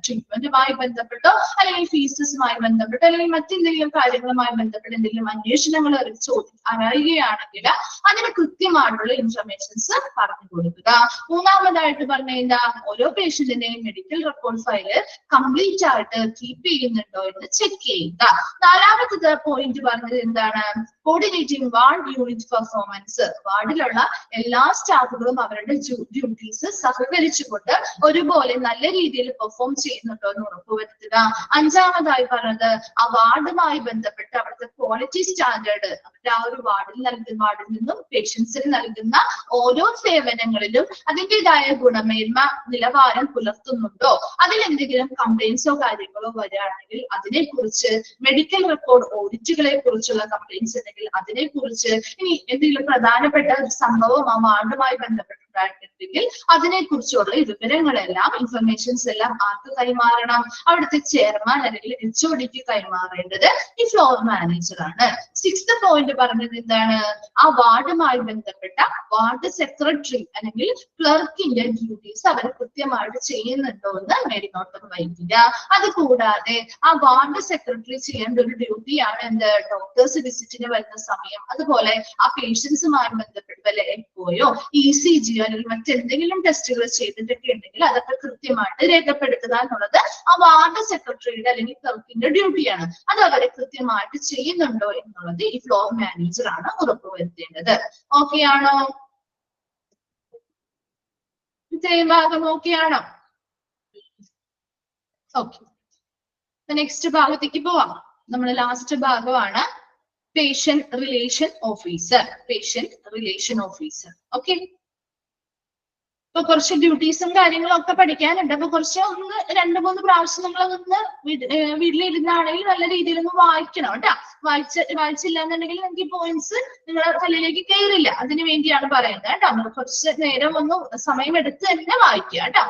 ട്രീറ്റ്മെന്റുമായി ബന്ധപ്പെട്ടോ അല്ലെങ്കിൽ ഫീസസുമായി ബന്ധപ്പെട്ടോ അല്ലെങ്കിൽ മറ്റെന്തെങ്കിലും കാര്യങ്ങളുമായി ബന്ധപ്പെട്ട് എന്തെങ്കിലും അന്വേഷണങ്ങൾ അവർ അറിയുകയാണെങ്കിൽ അതിന് കൃത്യമായിട്ടുള്ള ഇൻഫർമേഷൻസ് പറഞ്ഞു കൊടുക്കുക. മൂന്നാമതായിട്ട് പറഞ്ഞ എന്താ? ഓരോ പേഷ്യന്റിന്റെയും മെഡിക്കൽ റെക്കോർഡ് ഫയല് കംപ്ലീറ്റ് ആയിട്ട് കീപ്പ് ചെയ്യുന്നുണ്ടോ എന്ന് ചെക്ക് ചെയ്യുക. നാലാമത്തെ പോയിന്റ് പറഞ്ഞത് എന്താണ്? Coordinating ward unit performance. വാർഡിലുള്ള എല്ലാ സ്റ്റാഫുകളും അവരുടെ ഡ്യൂട്ടീസ് സഹകരിച്ചുകൊണ്ട് ഒരുപോലെ നല്ല രീതിയിൽ പെർഫോം ചെയ്യുന്നുണ്ടോ എന്ന് ഉറപ്പുവരുത്തുക. അഞ്ചാമതായി പറഞ്ഞത് ആ വാർഡുമായി ബന്ധപ്പെട്ട് അവിടുത്തെ ക്വാളിറ്റി സ്റ്റാൻഡേർഡ്, അവരുടെ ആ ഒരു വാർഡിൽ നിന്നും പേഷ്യൻസിന് നൽകുന്ന ഓരോ സേവനങ്ങളിലും അതിൻ്റെതായ ഗുണമേന്മ നിലവാരം പുലർത്തുന്നുണ്ടോ, അതിലെന്തെങ്കിലും കംപ്ലൈൻസോ കാര്യങ്ങളോ വരികയാണെങ്കിൽ അതിനെക്കുറിച്ച്, മെഡിക്കൽ റെക്കോർഡ് ഓഡിറ്റുകളെ കുറിച്ചുള്ള കംപ്ലൈൻസ് ഉണ്ടെങ്കിൽ അതിനെക്കുറിച്ച്, ഇനി എന്തെങ്കിലും പ്രധാനപ്പെട്ട ഒരു സംഭവം ആ വാർഡുമായി ബന്ധപ്പെട്ട് കോൺട്രാക്ട് ഉണ്ടെങ്കിൽ അതിനെക്കുറിച്ചുള്ള വിവരങ്ങളെല്ലാം ഇൻഫർമേഷൻസ് എല്ലാം ആർക്ക് കൈമാറണം? അവിടുത്തെ ചെയർമാൻ അല്ലെങ്കിൽ HODക്ക് കൈമാറേണ്ടത് ഈ ഫ്ലോർ മാനേജർ ആണ്. 6th പോയിന്റ് പറഞ്ഞത് എന്താണ്? ആ വാർഡുമായി ബന്ധപ്പെട്ട വാർഡ് സെക്രട്ടറി അല്ലെങ്കിൽ ക്ലർക്കിന്റെ ഡ്യൂട്ടീസ് അവർ കൃത്യമായിട്ട് ചെയ്യുന്നുണ്ടോ എന്ന് മേൽനോട്ടം വഹിക്കുക. അതുകൂടാതെ ആ വാർഡ് സെക്രട്ടറി ചെയ്യേണ്ട ഒരു ഡ്യൂട്ടിയാണ് എന്ത്? ഡോക്ടേഴ്സ് വിസിറ്റിന് വരുന്ന സമയം, അതുപോലെ ആ പേഷ്യൻസുമായി ബന്ധപ്പെട്ട് വല്ല എക്കോയോ ECG അല്ലെങ്കിൽ മറ്റെന്തെങ്കിലും ടെസ്റ്റുകൾ ചെയ്തിട്ടൊക്കെ ഉണ്ടെങ്കിൽ അതൊക്കെ കൃത്യമായിട്ട് രേഖപ്പെടുത്തുക എന്നുള്ളത് ആ വാർഡ് സെക്രട്ടറിയുടെ അല്ലെങ്കിൽ ക്ലർക്കിന്റെ ഡ്യൂട്ടിയാണ്. അത് അവരെ കൃത്യമായിട്ട് ചെയ്യുന്നുണ്ടോ എന്നുള്ളത് ഈ ഫ്ലോർ മാനേജർ ആണ് ഉറപ്പുവരുത്തേണ്ടത്. ഓക്കെ ആണോ? ഇത്രയും ഭാഗം ഓക്കെ ആണോ? ഓക്കെ, നെക്സ്റ്റ് ഭാഗത്തേക്ക് പോവാം. നമ്മുടെ ലാസ്റ്റ് ഭാഗമാണ് patient relation officer. Patient relation officer. Okay, ഇപ്പൊ കുറച്ച് ഡ്യൂട്ടീസും കാര്യങ്ങളും ഒക്കെ പഠിക്കാനുണ്ട്. അപ്പൊ കുറച്ച് ഒന്ന് 2-3 പ്രാവശ്യം നിങ്ങൾ ഒന്ന് വീട്ടിലിരുന്നാണെങ്കിൽ നല്ല രീതിയിൽ ഒന്ന് വായിക്കണം കേട്ടോ. വായിച്ചില്ല എന്നുണ്ടെങ്കിൽ നിങ്ങൾക്ക് ഈ പോയിന്റ്സ് നിങ്ങളുടെ തലയിലേക്ക് കയറില്ല. അതിനു വേണ്ടിയാണ് പറയുന്നത് കേട്ടോ. നമ്മൾ കുറച്ച് നേരം ഒന്ന് സമയം എടുത്ത് തന്നെ വായിക്കുക കേട്ടോ.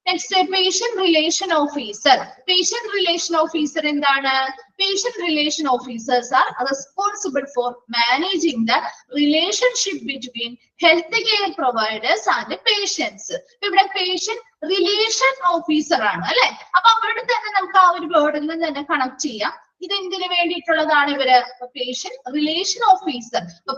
Next, patient relation officer. Patient relation officer എന്താണ്? Patient relation officers are responsible for managing the relationship between healthcare providers and patients. ഇവിടെ patient relation officer ആണ് അല്ലെ. അപ്പൊ അവിടെ തന്നെ നമുക്ക് ആ ഒരു വേർഡിൽ നിന്ന് തന്നെ കണക്ട് ചെയ്യാം. ഇത് എന്തിനു വേണ്ടിയിട്ടുള്ളതാണ്? ഇവര് പേഷ്യന്റ് റിലേഷൻ ഓഫീസർ. അപ്പൊ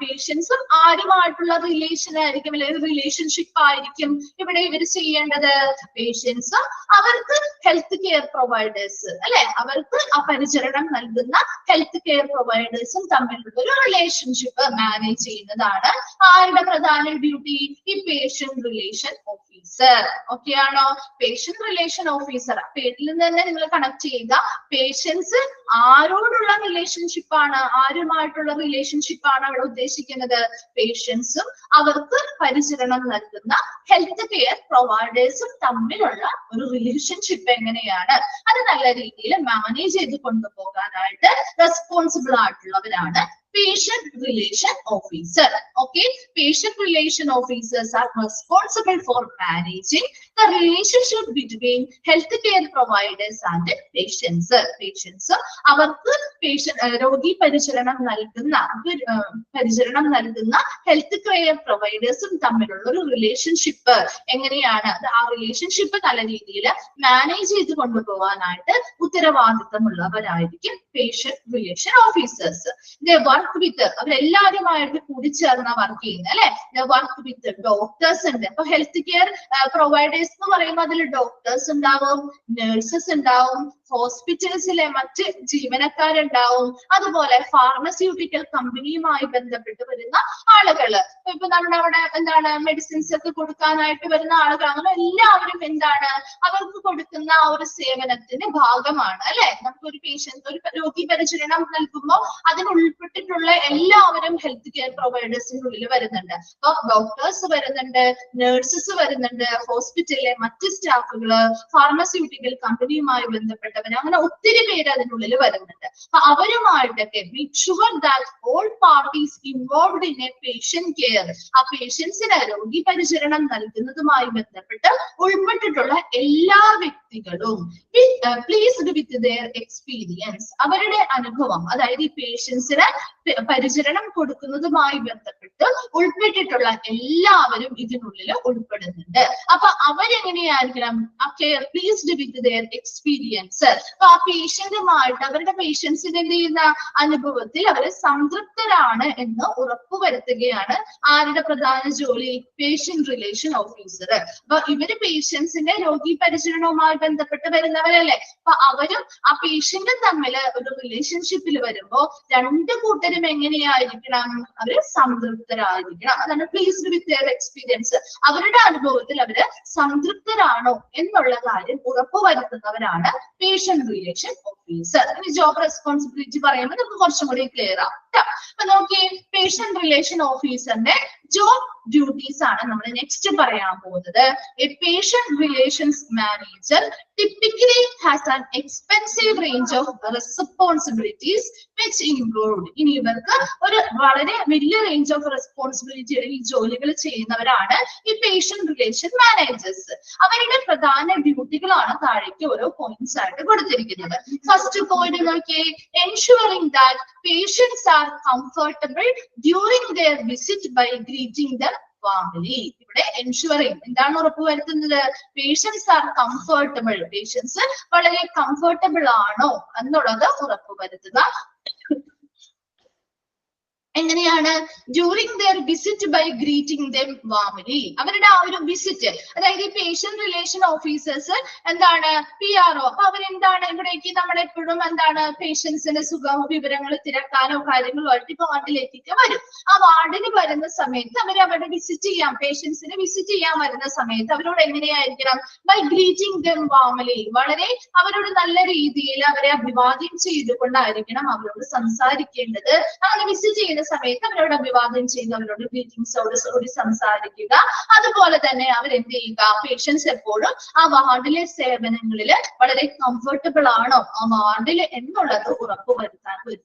പേഷ്യൻസും ആരുമായിട്ടുള്ള റിലേഷൻ ആയിരിക്കും അല്ലെങ്കിൽ റിലേഷൻഷിപ്പ് ആയിരിക്കും ഇവിടെ ഇവർ ചെയ്യേണ്ടത്. പേഷ്യൻസും അവർക്ക് ഹെൽത്ത് കെയർ പ്രൊവൈഡേഴ്സ് അല്ലെ, അവർക്ക് ആ പരിചരണം നൽകുന്ന ഹെൽത്ത് കെയർ പ്രൊവൈഡേഴ്സും തമ്മിലുള്ള ഒരു റിലേഷൻഷിപ്പ് മാനേജ് ചെയ്യുന്നതാണ് ആരുടെ പ്രധാന ഡ്യൂട്ടി? ഈ പേഷ്യന്റ് റിലേഷൻ ഓഫീസർ. ഓക്കെ ആണോ? പേഷ്യന്റ് റിലേഷൻ ഓഫീസർ പേരിൽ നിന്ന് തന്നെ നിങ്ങൾ കണക്ട് ചെയ്യുക. പേഷ്യൻസ് ആരോടുള്ള റിലേഷൻഷിപ്പ് ആണ്, ആരുമായിട്ടുള്ള റിലേഷൻഷിപ്പ് ആണ് അവിടെ ഉദ്ദേശിക്കുന്നത്? പേഷ്യൻസും അവർക്ക് പരിചരണം നൽകുന്ന ഹെൽത്ത് കെയർ പ്രൊവൈഡേഴ്സും തമ്മിലുള്ള ഒരു റിലേഷൻഷിപ്പ് എങ്ങനെയാണ് അത് നല്ല രീതിയിൽ മാനേജ് ചെയ്ത് കൊണ്ടുപോകാനായിട്ട് responsible ആയിട്ടുള്ളവരാണ് patient relation officer. Okay, patient relation officers are responsible for managing the relationship between healthcare providers and patients. Patients അവർക്ക് രോഗി പരിചരണം നൽകുന്ന ഹെൽത്ത് കെയർ പ്രൊവൈഡേഴ്സും തമ്മിലുള്ള ഒരു റിലേഷൻഷിപ്പ് എങ്ങനെയാണ് അത് ആ റിലേഷൻഷിപ്പ് നല്ല രീതിയിൽ മാനേജ് ചെയ്ത് കൊണ്ടുപോകാനായിട്ട് ഉത്തരവാദിത്തമുള്ളവരായിരിക്കും patient relation officers. Work with അവരെല്ലാവരുമായിട്ട് കൂടിച്ചേർന്ന വർക്ക് ചെയ്യുന്നത് അല്ലെ. വർക്ക് വിത്ത് ഡോക്ടേഴ്സ് ഉണ്ട്. അപ്പൊ ഹെൽത്ത് കെയർ പ്രൊവൈഡേഴ്സ് എന്ന് പറയുമ്പോൾ അതിൽ ഡോക്ടേഴ്സ് ഉണ്ടാവും, നഴ്സസ് ഉണ്ടാവും, ഹോസ്പിറ്റൽസിലെ മറ്റ് ജീവനക്കാരുണ്ടാവും, അതുപോലെ ഫാർമസ്യൂട്ടിക്കൽ കമ്പനിയുമായി ബന്ധപ്പെട്ട് വരുന്ന ആളുകള്. ഇപ്പൊ നമ്മുടെ അവിടെ എന്താണ് മെഡിസിൻസ് ഒക്കെ കൊടുക്കാനായിട്ട് വരുന്ന ആളുകൾ, അങ്ങനെ എല്ലാവരും എന്താണ് അവർക്ക് കൊടുക്കുന്ന ആ ഒരു സേവനത്തിന്റെ ഭാഗമാണ് അല്ലെ. നമുക്കൊരു പേഷ്യന്റ് ഒരു രോഗി പരിചരണം നൽകുമ്പോൾ അതിനുൾപ്പെട്ടിട്ടുള്ള എല്ലാവരും ഹെൽത്ത് കെയർ പ്രൊവൈഡേഴ്സിന്റെ ഉള്ളിൽ വരുന്നുണ്ട്. അപ്പൊ ഡോക്ടേഴ്സ് വരുന്നുണ്ട്, നഴ്സസ് വരുന്നുണ്ട്, ഹോസ്പിറ്റലിലെ മറ്റ് സ്റ്റാഫുകള്, ഫാർമസ്യൂട്ടിക്കൽ കമ്പനിയുമായി ബന്ധപ്പെട്ടവർ, അങ്ങനെ ഒത്തിരി പേര് അതിനുള്ളിൽ വരുന്നുണ്ട്. അപ്പൊ അവരുമായിട്ടൊക്കെ make sure that all parties involved in a patient care, ആ പേഷ്യൻസിന് രോഗി പരിചരണം നൽകുന്നതുമായി ബന്ധപ്പെട്ട് ഉൾപ്പെട്ടിട്ടുള്ള എല്ലാ വ്യക്തികളും പ്ലീസ്ഡ് വിത്ത് their experience, അവരുടെ അനുഭവം, അതായത് ഈ പേഷ്യൻസിന് പരിചരണം കൊടുക്കുന്നതുമായി ബന്ധപ്പെട്ട് ഉൾപ്പെട്ടിട്ടുള്ള എല്ലാവരും ഇതിനുള്ളിൽ ഉൾപ്പെടുന്നുണ്ട്. അപ്പൊ അവരെങ്ങനെയായിരിക്കണം? ആ care pleased with their experience. അപ്പൊ ആ പേഷ്യന്റുമായിട്ട് അവരുടെ പേഷ്യൻസിന് എന്ത് ചെയ്യുന്ന അനുഭവത്തിൽ അവർ സംതൃപ്തരാണ് എന്ന് ഉറപ്പുവരുത്തുകയാണ് ആരുടെ പ്രധാന ജോലി? Patient relation officer. അപ്പൊ ഇവര് പേഷ്യൻസിന്റെ രോഗി പരിചരണവുമായി ബന്ധപ്പെട്ട് വരുന്നവരല്ലേ. അപ്പൊ അവരും ആ പേഷ്യന്റും തമ്മിൽ ഒരു റിലേഷൻഷിപ്പിൽ വരുമ്പോ രണ്ടു കൂട്ടരും എങ്ങനെയായിരിക്കണം? അവര് സംതൃപ്തരായിരിക്കണം. അതാണ് പ്ലീസ്ഡ് വിത്ത് their എക്സ്പീരിയൻസ്. അവരുടെ അനുഭവത്തിൽ അവര് സംതൃപ്തരാണോ എന്നുള്ള കാര്യം ഉറപ്പുവരുത്തുന്നവരാണ് പേഷ്യന്റ് റിലേഷൻ ഓഫീസർ. ഇനി ജോബ് റെസ്പോൺസിബിലിറ്റി പറയുമ്പോൾ നമുക്ക് കുറച്ചും കൂടി ക്ലിയർ ആവും. അപ്പൊ നോക്കിയേ, പേഷ്യന്റ് റിലേഷൻ ഓഫീസറിന്റെ ജോബ് ഡ്യൂട്ടീസ് ആണ് നമ്മൾ നെക്സ്റ്റ് പറയാൻ പോകുന്നത്. A patient relations manager typically has an expensive range of responsibilities which include ഇനി ഇവർക്ക് ഒരു വളരെ വലിയ റേഞ്ച് ഓഫ് റെസ്പോൺസിബിലിറ്റി അല്ലെങ്കിൽ ജോലികൾ ചെയ്യുന്നവരാണ് ഈ പേഷ്യന്റ് റിലേഷൻ മാനേജേഴ്സ്. അവരുടെ പ്രധാന ഡ്യൂട്ടികളാണ് താഴേക്ക് ഓരോ പോയിന്റ്സ് ആയിട്ട് കൊടുത്തിരിക്കുന്നത്. ഫസ്റ്റ് പോയിന്റ് നോക്കിയേ, ensuring that patients are comfortable during their visit by greeting them warmly. ഇവിടെ ensuring എന്താണ് ഉറപ്പുവരുത്തുന്നത്? പേഷ്യൻസ് ആർ കംഫർട്ടബിൾ, പേഷ്യൻസ് വളരെ കംഫർട്ടബിൾ ആണോ എന്നുള്ളത് ഉറപ്പുവരുത്തുക. എങ്ങനെയാണ്? During their visit by greeting them warmly. അവരുടെ ആ ഒരു വിസിറ്റ്, അതായത് ഈ പേഷ്യന്റ് റിലേഷൻ ഓഫീസേഴ്സ് എന്താണ് PRO, അപ്പൊ അവരെന്താണ് ഇവിടേക്ക് നമ്മളെപ്പോഴും എന്താണ് പേഷ്യൻസിന്റെ സുഖമോ വിവരങ്ങൾ തിരക്കാനോ കാര്യങ്ങളോ ആയിട്ട് വാർഡിലേക്കൊക്കെ വരും. ആ വാർഡിന് വരുന്ന സമയത്ത് അവരെ വിസിറ്റ് ചെയ്യാം, പേഷ്യൻസിനെ വിസിറ്റ് ചെയ്യാൻ വരുന്ന സമയത്ത് അവരോട് എങ്ങനെയായിരിക്കണം? ബൈ ഗ്രീറ്റിംഗ് ദെം വാർംലി, വളരെ അവരോട് നല്ല രീതിയിൽ അവരെ അഭിവാദ്യം ചെയ്തുകൊണ്ടായിരിക്കണം അവരോട് സംസാരിക്കേണ്ടത്. അങ്ങനെ വിസിറ്റ് ചെയ്യുന്ന സമയത്ത് അവരോട് അഭിവാദ്യം ചെയ്യുന്ന അവരോട് ഗ്രീറ്റിംഗ്സോട് സംസാരിക്കുക. അതുപോലെ തന്നെ അവരെന്ത് ചെയ്യുക? പേഷ്യൻസ് എപ്പോഴും ആ വാർഡിലെ സേവനങ്ങളിൽ വളരെ കംഫർട്ടബിൾ ആണോ ആ വാർഡിൽ എന്നുള്ളത്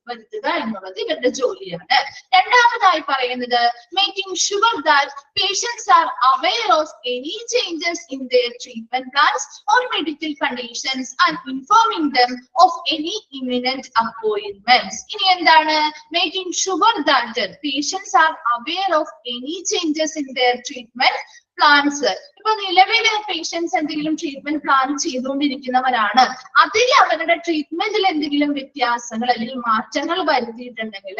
വരുത്തുക എന്നുള്ളത് ഇവരുടെ ജോലിയാണ്. രണ്ടാമതായി പറയുന്നത് making sure that patients are aware of any changes in their treatment plans or medical conditions and informing them of any imminent appointments. ഇനി എന്താണ്? Making sure that patients are aware of any changes in their treatment plans. ഇപ്പൊ നിലവിലെ patients എന്തെങ്കിലും treatment plan ചെയ്തുകൊണ്ടിരിക്കുന്നവരാണ്, അതിൽ അവരുടെ ട്രീറ്റ്മെന്റിൽ എന്തെങ്കിലും വ്യത്യാസങ്ങൾ അല്ലെങ്കിൽ മാറ്റങ്ങൾ വരുത്തിയിട്ടുണ്ടെങ്കിൽ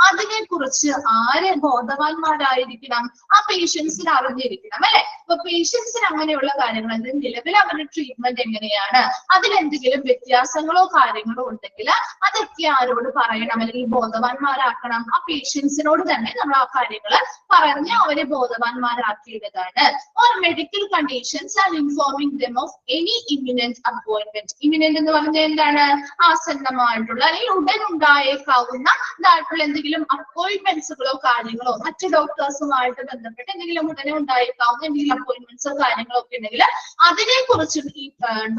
അതിനെ കുറിച്ച് ആര് ബോധവാന്മാരായിരിക്കണം? ആ പേഷ്യൻസിന് അറിഞ്ഞിരിക്കണം, അല്ലെ? അപ്പൊ പേഷ്യൻസിന് അങ്ങനെയുള്ള കാര്യങ്ങൾ, നിലവിൽ അവരുടെ ട്രീറ്റ്മെന്റ് എങ്ങനെയാണ്, അതിലെന്തെങ്കിലും വ്യത്യാസങ്ങളോ കാര്യങ്ങളോ ഉണ്ടെങ്കിൽ അതൊക്കെ ആരോട് പറയണം അല്ലെങ്കിൽ ബോധവാന്മാരാക്കണം? ആ പേഷ്യൻസിനോട് തന്നെ നമ്മൾ ആ കാര്യങ്ങൾ പറഞ്ഞ് അവരെ ബോധവാന്മാരാക്കിയിടതാണ്. Or medical conditions and informing them of any imminent appointment. Imminent എന്ന് പറഞ്ഞാൽ എന്താണ്? ആസന്നമായിട്ടുള്ള അല്ലെങ്കിൽ ഉടൻ ഉണ്ടായേക്കാവുന്ന എന്തെങ്കിലും അപ്പോയിന്റ്മെന്റ്സുകളോ കാര്യങ്ങളോ മറ്റു ഡോക്ടേഴ്സുമായിട്ട് ബന്ധപ്പെട്ട് എന്തെങ്കിലും ഉടനെ ഉണ്ടായേക്കാവുന്ന എന്തെങ്കിലും അപ്പോയിന്റ്മെന്റ്സോ കാര്യങ്ങളോ ഒക്കെ ഉണ്ടെങ്കിൽ അതിനെ കുറിച്ചും ഈ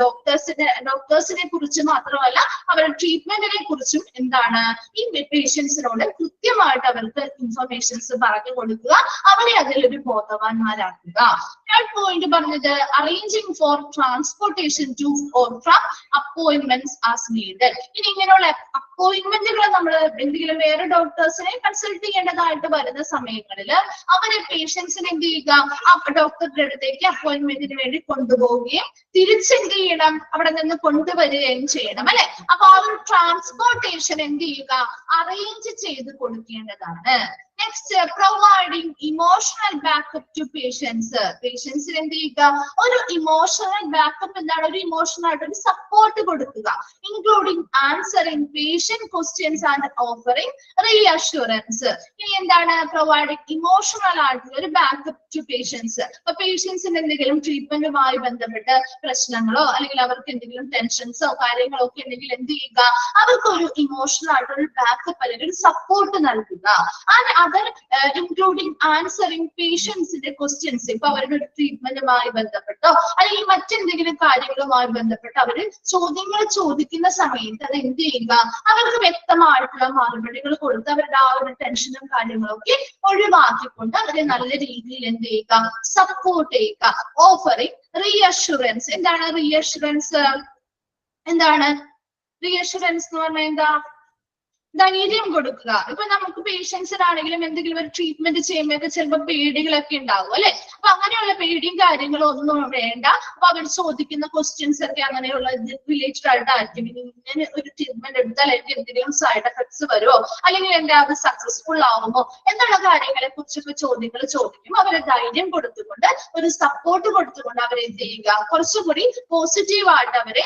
ഡോക്ടേഴ്സിനെ കുറിച്ച് മാത്രമല്ല അവരുടെ ട്രീറ്റ്മെന്റിനെ കുറിച്ചും എന്താണ് ഈ പേഷ്യൻസിനോട് കൃത്യമായിട്ട് അവർക്ക് ഇൻഫർമേഷൻസ് പറഞ്ഞു കൊടുക്കുക, അവരെ അതിലൊരു ബോധവാന്മാരാക്കുക. തേർഡ് പോയിന്റ് പറഞ്ഞത് arranging four transportation two or from appointments as needed. ഇനി ഇങ്ങനെയുള്ള അപ്പോയിന്റ്മെന്റുകൾ നമ്മൾ എന്തെങ്കിലും വേറെ ഡോക്ടേഴ്സിനെ കൺസൾട്ട് ചെയ്യേണ്ടതായിട്ട് വരുന്ന സമയങ്ങളിൽ അവരെ പേഷ്യൻസിനെ എന്ത് ചെയ്യുക? ആ ഡോക്ടറുടെ അടുത്തേക്ക് അപ്പോയിന്റ്മെന്റിന് വേണ്ടി കൊണ്ടുപോവുകയും തിരിച്ചെന്ത് ചെയ്യണം? അവിടെ നിന്ന് കൊണ്ടുവരികയും ചെയ്യണം, അല്ലെ? അപ്പൊ ആ ഒരു ട്രാൻസ്പോർട്ടേഷൻ എന്ത് ചെയ്യുക? അറേഞ്ച് ചെയ്ത് കൊടുക്കേണ്ടതാണ്. Next, providing emotional backup to patients. പേഷ്യൻസിന് എന്ത് ചെയ്യുക? ഒരു ഇമോഷണൽ ബാക്കപ്പ് എന്താണ്? ഒരു ഇമോഷണൽ ആയിട്ട് ഒരു സപ്പോർട്ട് കൊടുക്കുക. Including answering patient questions and offering reassurance. ഇനി എന്താണ്? പ്രൊവൈഡിങ് ഇമോഷണൽ ആയിട്ടുള്ള ഒരു ബാക്കപ്പ് ടു പേഷ്യൻസ്. അപ്പൊ പേഷ്യൻസിന് എന്തെങ്കിലും ട്രീറ്റ്മെന്റുമായി ബന്ധപ്പെട്ട് പ്രശ്നങ്ങളോ അല്ലെങ്കിൽ അവർക്ക് എന്തെങ്കിലും ടെൻഷൻസോ കാര്യങ്ങളോ ഒക്കെ ഉണ്ടെങ്കിൽ എന്ത് ചെയ്യുക? അവർക്ക് ഒരു ഇമോഷണൽ ആയിട്ടുള്ള ഒരു ബാക്കപ്പ് അല്ലെങ്കിൽ ഒരു സപ്പോർട്ട് നൽകുക. അതർ ഇൻക്ലൂഡിങ് ആൻസറിങ് പേഷ്യൻസിന്റെ ക്വസ്റ്റ്യൻസ്. ഇപ്പൊ അവരുടെ ട്രീറ്റ്മെന്റുമായി ബന്ധപ്പെട്ടോ അല്ലെങ്കിൽ മറ്റെന്തെങ്കിലും കാര്യങ്ങളുമായി ബന്ധപ്പെട്ട് അവര് ചോദ്യങ്ങൾ ചോദിക്കുന്ന സമയത്ത് അത് എന്ത് ചെയ്യുക? അവർക്ക് വ്യക്തമായിട്ടുള്ള മറുപടികൾ കൊടുത്ത് അവരുടെ ആ ഒരു ടെൻഷനും കാര്യങ്ങളും ഒക്കെ ഒഴിവാക്കിക്കൊണ്ട് അവരെ നല്ല രീതിയിൽ എന്ത് ചെയ്യുക? സപ്പോർട്ട് ചെയ്യുക. Offering reassurance. എന്താണ് റീഅഷുറൻസ്? എന്താണ് റീഅഷുറൻസ് എന്ന് പറഞ്ഞാൽ? എന്താ? ധൈര്യം കൊടുക്കുക. ഇപ്പൊ നമുക്ക് പേഷ്യൻസിനാണെങ്കിലും എന്തെങ്കിലും ഒരു ട്രീറ്റ്മെന്റ് ചെയ്യുമ്പോഴൊക്കെ ചിലപ്പോൾ പേടികളൊക്കെ ഉണ്ടാവും, അല്ലെ? അപ്പൊ അങ്ങനെയുള്ള പേടിയും കാര്യങ്ങളും ഒന്നും വേണ്ട. അപ്പൊ അവർ ചോദിക്കുന്ന ക്വസ്റ്റ്യൻസ് ഒക്കെ അങ്ങനെയുള്ള റിലേറ്റഡ് ആയിട്ടായിരിക്കും. ഇങ്ങനെ ഒരു ട്രീറ്റ്മെന്റ് എടുത്താൽ എനിക്ക് എന്തെങ്കിലും സൈഡ് എഫക്ട്സ് വരുമോ അല്ലെങ്കിൽ എന്റെ അത് സക്സസ്ഫുൾ ആവുമോ എന്നുള്ള കാര്യങ്ങളെ കുറിച്ചൊക്കെ ചോദ്യങ്ങൾ ചോദിക്കും. അവരെ ധൈര്യം കൊടുത്തുകൊണ്ട് ഒരു സപ്പോർട്ട് കൊടുത്തുകൊണ്ട് അവരെ എന്ത് ചെയ്യുക? കുറച്ചുകൂടി പോസിറ്റീവായിട്ട് അവരെ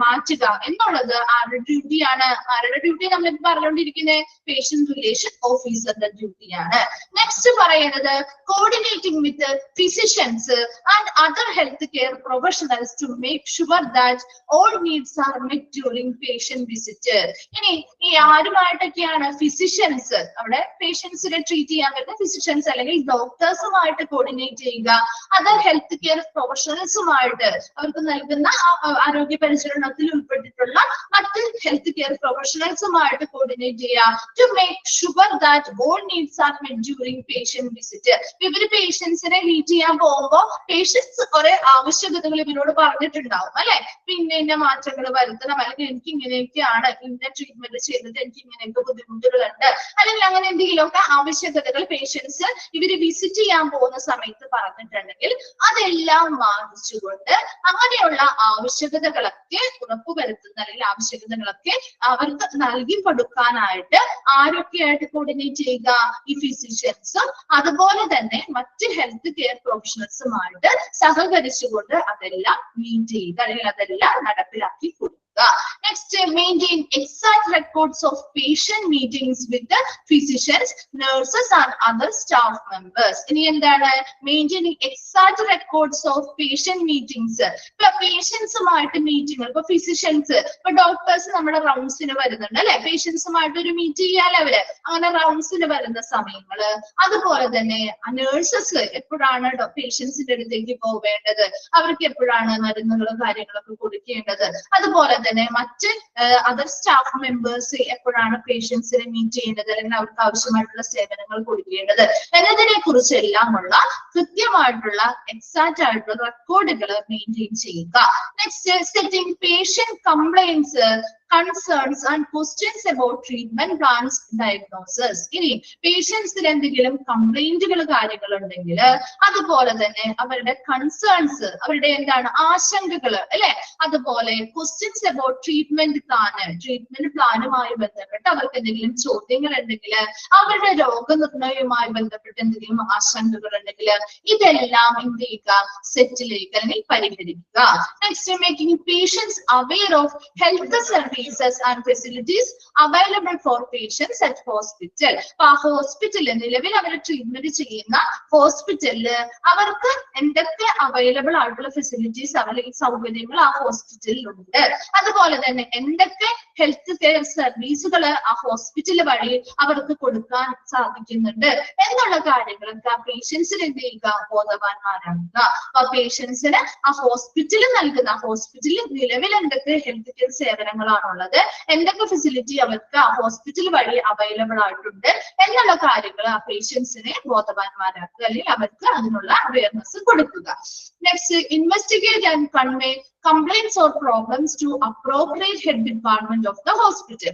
മാറ്റുക എന്നുള്ളത് ആരുടെ ഡ്യൂട്ടിയാണ്? ആരുടെ ഡ്യൂട്ടി ഡ്യൂട്ടി നമ്മൾ പറഞ്ഞുകൊണ്ടിരിക്കുന്നത് പേഷ്യന്റ് റിലേഷൻ ഓഫീസറുടെ ഡ്യൂട്ടിയാണ്. നെക്സ്റ്റ് പറയുന്നത് coordinating with physicians and other health care professionals to make sure that all needs are met during patient visit. ഇനി ഈ ആരുമായിട്ടൊക്കെയാണ് ഫിസിഷ്യൻസ്, അവിടെ പേഷ്യൻസിനെ ട്രീറ്റ് ചെയ്യാൻ പറ്റുന്ന ഫിസിഷ്യൻസ് അല്ലെങ്കിൽ ഡോക്ടേഴ്സുമായിട്ട് കോർഡിനേറ്റ് ചെയ്യുക, അതർ ഹെൽത്ത് കെയർ പ്രൊഫഷണൽസുമായിട്ട് അവർക്ക് നൽകുന്ന ആരോഗ്യ പരിചരണത്തിൽ ഉൾപ്പെട്ടിട്ടുള്ള മറ്റ് ഹെൽത്ത് കെയർ പ്രൊഫഷണൽസുമായിട്ട് കോർഡിനേറ്റ് ചെയ്യുക to make sure that all needs are met during patient visit. ഇവര് പേഷ്യൻസിനെ മീറ്റ് ചെയ്യാൻ പോകുമ്പോൾ പേഷ്യൻസ് കുറെ ആവശ്യകതകൾ ഇവരോട് പറഞ്ഞിട്ടുണ്ടാവും അല്ലെ, പിന്നെ ഇന്ന മാറ്റങ്ങൾ വരുത്തണം, അല്ലെങ്കിൽ എനിക്ക് ഇങ്ങനെയൊക്കെയാണ്, ഇന്ന ട്രീറ്റ്മെന്റ് ചെയ്തിട്ട് എനിക്ക് ഇങ്ങനെയൊക്കെ ബുദ്ധിമുട്ടുകളുണ്ട്, അല്ലെങ്കിൽ അങ്ങനെ എന്തെങ്കിലുമൊക്കെ ആവശ്യകതകൾ പേഷ്യൻസ് ഇവര് വിസിറ്റ് ചെയ്യാൻ പോകുന്ന സമയത്ത് പറഞ്ഞിട്ടുണ്ടെങ്കിൽ അതെല്ലാം വാങ്ങിച്ചുകൊണ്ട് അങ്ങനെയുള്ള ആവശ്യകതകളൊക്കെ ഉറപ്പുവരുത്തുന്ന അല്ലെങ്കിൽ ആവശ്യകതകളൊക്കെ അവർക്ക് നൽകി കൊടുക്കാനായിട്ട് ആരൊക്കെയായിട്ട് കോർഡിനേറ്റ് ചെയ്യുക, ഈ ഫിസിഷ്യൻസും അതുപോലെ തന്നെ മറ്റ് ഹെൽത്ത് കെയർ പ്രൊഫഷണൽസുമായിട്ട് സഹകരിച്ചുകൊണ്ട് അതെല്ലാം മീറ്റ് ചെയ്യുക അല്ലെങ്കിൽ അതെല്ലാം നടപ്പിലാക്കി കൊടുക്കുക. Next, maintain exact records of patient meetings with the physicians, nurses and other staff members. ഇനി എന്താണ് maintaining exact records of patient meetings. ഇപ്പൊ പേഷ്യൻസുമായിട്ട് മീറ്റിംഗ്, ഇപ്പൊ ഫിസിഷ്യൻസ്, ഇപ്പൊ ഡോക്ടേഴ്സ് നമ്മുടെ റൗണ്ട്സിന് വരുന്നുണ്ട് അല്ലെ, പേഷ്യൻസുമായിട്ട് ഒരു മീറ്റ് ചെയ്യാൻ അവര് അങ്ങനെ റൗണ്ട്സിന് വരുന്ന സമയങ്ങള്, അതുപോലെ തന്നെ നഴ്സസ് എപ്പോഴാണ് പേഷ്യൻസിന്റെ അടുത്തേക്ക് പോവേണ്ടത്, അവർക്ക് എപ്പോഴാണ് മരുന്നുകളും കാര്യങ്ങളൊക്കെ കൊടുക്കേണ്ടത്, അതുപോലെ തന്നെ മറ്റ് അതർ സ്റ്റാഫ് മെമ്പേഴ്സ് എപ്പോഴാണ് പേഷ്യൻസിനെ മീറ്റ് ചെയ്യേണ്ടത് അല്ലെങ്കിൽ അവർക്ക് ആവശ്യമായിട്ടുള്ള സേവനങ്ങൾ കൊടുക്കേണ്ടത് എന്നതിനെ കുറിച്ചെല്ലാം ഉള്ള കൃത്യമായിട്ടുള്ള എക്സാക്റ്റ് ആയിട്ടുള്ള റെക്കോർഡുകൾ മെയിൻറ്റെയിൻ ചെയ്യുക. Next, setting patient complaints, concerns and questions about treatment plans, diagnosis. ഇനി പേഷ്യൻസിന് എന്തെങ്കിലും കംപ്ലൈന്റുകൾ കാര്യങ്ങൾ ഉണ്ടെങ്കിൽ അതുപോലെ തന്നെ അവരുടെ കൺസേൺസ്, അവരുടെ എന്താണ് ആശങ്കകൾ അല്ലെ, അതുപോലെ ക്വസ്റ്റ്യൻസ് അബൌട്ട് ട്രീറ്റ്മെന്റ് പ്ലാനുമായി ബന്ധപ്പെട്ട് അവർക്ക് എന്തെങ്കിലും ചോദ്യങ്ങൾ ഉണ്ടെങ്കിൽ, അവരുടെ രോഗനിർണയവുമായി ബന്ധപ്പെട്ട് എന്തെങ്കിലും ആശങ്കകൾ ഉണ്ടെങ്കിൽ ഇതെല്ലാം എന്ത് ചെയ്യുക, സെറ്റിൽ ചെയ്യുക അല്ലെങ്കിൽ പരിഹരിക്കുക. Next, making patients aware of health services and facilities available for patients at hospital. ആ ഹോസ്പിറ്റലിൽ നിലവിൽ അവർ ട്രീറ്റ്മെന്റ് ചെയ്യുന്ന ഹോസ്പിറ്റലില് അവർക്ക് എന്തൊക്കെ അവൈലബിൾ ആയിട്ടുള്ള ഫെസിലിറ്റീസ് അല്ലെങ്കിൽ സൗകര്യങ്ങൾ ആ ഹോസ്പിറ്റലിൽ ഉണ്ട്, അതുപോലെ തന്നെ എന്തൊക്കെ ഹെൽത്ത് കെയർ സർവീസുകൾ ആ ഹോസ്പിറ്റൽ വഴി അവർക്ക് കൊടുക്കാൻ സാധിക്കുന്നുണ്ട് എന്നുള്ള കാര്യങ്ങളൊക്കെ ആ പേഷ്യൻസിന് എന്ത് ചെയ്യുക, ബോധവാന്മാരാക്കുക. ആ പേഷ്യൻസിന് ആ ഹോസ്പിറ്റലിൽ നിലവിൽ എന്തൊക്കെ ഹെൽത്ത് കെയർ സേവനങ്ങളാണുള്ളത്, എന്തൊക്കെ ഫെസിലിറ്റി അവർക്ക് ആ ഹോസ്പിറ്റൽ വഴി അവൈലബിൾ ആയിട്ടുണ്ട് എന്നുള്ള കാര്യങ്ങൾ ആ പേഷ്യൻസിനെ ബോധവാന്മാരാക്കുക അല്ലെങ്കിൽ അവർക്ക് അതിനുള്ള അവയർനെസ് കൊടുക്കുക. Next, investigate and convey complaints or problems to appropriate head department of the hospital.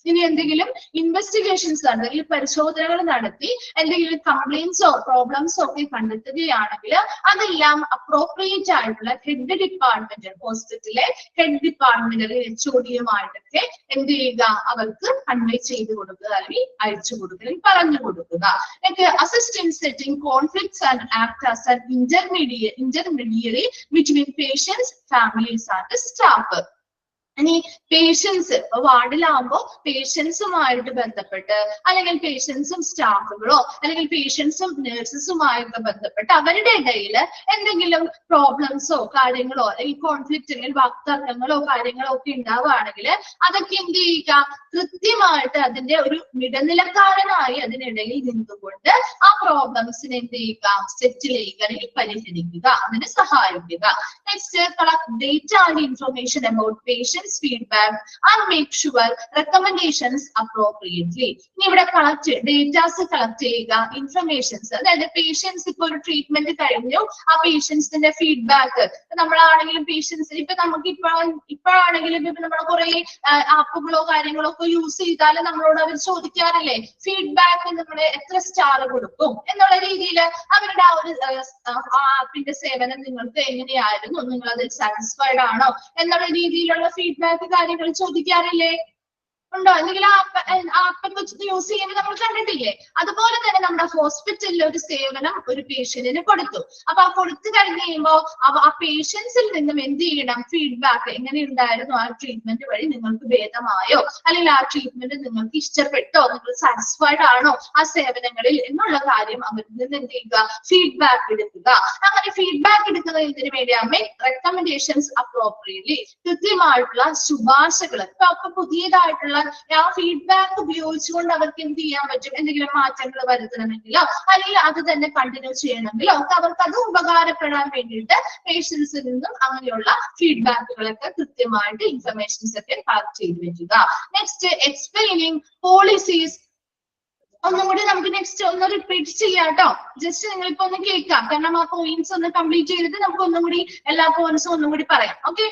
ഇനി എന്തെങ്കിലും ഇൻവെസ്റ്റിഗേഷൻസ് അല്ലെങ്കിൽ പരിശോധനകൾ നടത്തി എന്തെങ്കിലും കംപ്ലൈന്റ്സോ പ്രോബ്ലംസോ ഒക്കെ കണ്ടെത്തുകയാണെങ്കിൽ അതെല്ലാം അപ്രോപ്രിയേറ്റ് ആയിട്ടുള്ള ഹെഡ് ഡിപ്പാർട്ട്മെന്റ്, ഹോസ്പിറ്റലിലെ ഹെഡ് ഡിപ്പാർട്ട്മെന്റ് അല്ലെങ്കിൽ HOD-യുമായിട്ടൊക്കെ എന്ത് ചെയ്യുക, അവർക്ക് കൺവേ ചെയ്ത് കൊടുക്കുക അല്ലെങ്കിൽ അയച്ചു കൊടുക്കുക അല്ലെങ്കിൽ പറഞ്ഞു കൊടുക്കുക. Assist in setting conflicts and act as an intermediary between patients, families and staff. ഇനി പേഷ്യൻസ് ഇപ്പൊ വാർഡിലാകുമ്പോ പേഷ്യൻസുമായിട്ട് ബന്ധപ്പെട്ട് അല്ലെങ്കിൽ പേഷ്യൻസും സ്റ്റാഫുകളോ അല്ലെങ്കിൽ പേഷ്യൻസും നഴ്സസുമായിട്ട് ബന്ധപ്പെട്ട് അവരുടെ ഇടയിൽ എന്തെങ്കിലും പ്രോബ്ലംസോ കാര്യങ്ങളോ അല്ലെങ്കിൽ കോൺഫ്ലിക്റ്റ് അല്ലെങ്കിൽ വാക്തർക്കങ്ങളോ കാര്യങ്ങളോ ഒക്കെ ഉണ്ടാവുകയാണെങ്കിൽ അതൊക്കെ എന്ത് ചെയ്യുക, കൃത്യമായിട്ട് അതിന്റെ ഒരു ഇടനിലക്കാരനായി അതിനിടയിൽ നിന്നുകൊണ്ട് ആ പ്രോബ്ലംസിനെ എന്ത് ചെയ്യുക, സെറ്റിൽ ചെയ്യുക അല്ലെങ്കിൽ പരിഹരിക്കുക, അതിന് സഹായിക്കുക. Next, collect data and information about patients feedback and make sure recommendations appropriately. ഇനി ഇവിടെ ഡേറ്റാസ് കളക്ട് ചെയ്യുക, ഇൻഫർമേഷൻസ്, അതായത് പേഷ്യൻസ് ഇപ്പൊ ഒരു ട്രീറ്റ്മെന്റ് കഴിഞ്ഞു ആ പേഷ്യൻസിന്റെ ഫീഡ്ബാക്ക്, നമ്മളാണെങ്കിലും പേഷ്യൻസ് ഇപ്പൊ നമുക്ക് ഇപ്പോഴാണെങ്കിലും ഇപ്പൊ നമ്മൾ കുറെ ആപ്പുകളോ കാര്യങ്ങളോ ഒക്കെ യൂസ് ചെയ്താൽ നമ്മളോട് അവർ ചോദിക്കാറില്ലേ ഫീഡ്ബാക്ക്, നമ്മൾ എത്ര സ്റ്റാർ കൊടുക്കും എന്നുള്ള രീതിയിൽ അവരുടെ ആ ഒരു ആപ്പിന്റെ സേവനം നിങ്ങൾക്ക് എങ്ങനെയായിരുന്നു, നിങ്ങൾ അതിൽ സാറ്റിസ്ഫൈഡ് ആണോ എന്നുള്ള രീതിയിലുള്ള ഫീഡ്ബാക്ക് കാര്യങ്ങൾ ചോദിക്കാറില്ലേ? ഉണ്ടോ? എന്തെങ്കിലും ആപ്പൊക്കെ യൂസ് ചെയ്യുമ്പോൾ നമ്മൾ കണ്ടിട്ടില്ലേ? അതുപോലെ തന്നെ നമ്മുടെ ഹോസ്പിറ്റലിൽ ഒരു സേവനം ഒരു പേഷ്യന്റിന് കൊടുത്തു. അപ്പൊ ആ കൊടുത്തു കഴിഞ്ഞ് കഴിയുമ്പോൾ ആ പേഷ്യൻസിൽ നിന്നും എന്ത് ചെയ്യണം? ഫീഡ്ബാക്ക്, എങ്ങനെ ഉണ്ടായിരുന്നു ആ ട്രീറ്റ്മെന്റ് വഴി, നിങ്ങൾക്ക് ഭേദമായോ, അല്ലെങ്കിൽ ആ ട്രീറ്റ്മെന്റ് നിങ്ങൾക്ക് ഇഷ്ടപ്പെട്ടോ, നിങ്ങൾ സാറ്റിസ്ഫൈഡ് ആണോ ആ സേവനങ്ങളിൽ എന്നുള്ള കാര്യം അവരിൽ നിന്ന് എന്ത് ചെയ്യുക? ഫീഡ്ബാക്ക് എടുക്കുക. അങ്ങനെ ഫീഡ്ബാക്ക് എടുക്കുന്നതിന് വേണ്ടി റെക്കമെൻഡേഷൻസ് അപ്രോപ്രിയറ്റ്ലി, കൃത്യമായിട്ടുള്ള ശുപാർശകൾ. അപ്പൊ പുതിയതായിട്ടുള്ള ആ ഫീഡ്ബാക്ക് ഉപയോഗിച്ചുകൊണ്ട് അവർക്ക് എന്ത് ചെയ്യാൻ പറ്റും? എന്തെങ്കിലും മാറ്റങ്ങൾ വരുത്തണമെങ്കിലോ അല്ലെങ്കിൽ അത് തന്നെ കണ്ടിന്യൂ ചെയ്യണമെങ്കിലോ ഒക്കെ അവർക്ക് അത് ഉപകാരപ്പെടാൻ വേണ്ടിയിട്ട് പേഷ്യൻസിൽ നിന്നും അങ്ങനെയുള്ള ഫീഡ്ബാക്കുകളൊക്കെ കൃത്യമായിട്ട് ഇൻഫർമേഷൻസ് ഒക്കെ കളക്ട് ചെയ്ത് വെക്കുക. Next, explaining policies. ഒന്നും കൂടി നമുക്ക് നെക്സ്റ്റ് ഒന്ന് റിപ്പീറ്റ് ചെയ്യാം കേട്ടോ. ജസ്റ്റ് നിങ്ങളിപ്പോ ഒന്ന് കേൾക്കാം, കാരണം ആ പോയിന്റ്സ് ഒന്ന് കംപ്ലീറ്റ് ചെയ്തിട്ട് നമുക്ക് ഒന്നും കൂടി എല്ലാ പോയിന്റ്സും ഒന്നും കൂടി പറയാം. Okay.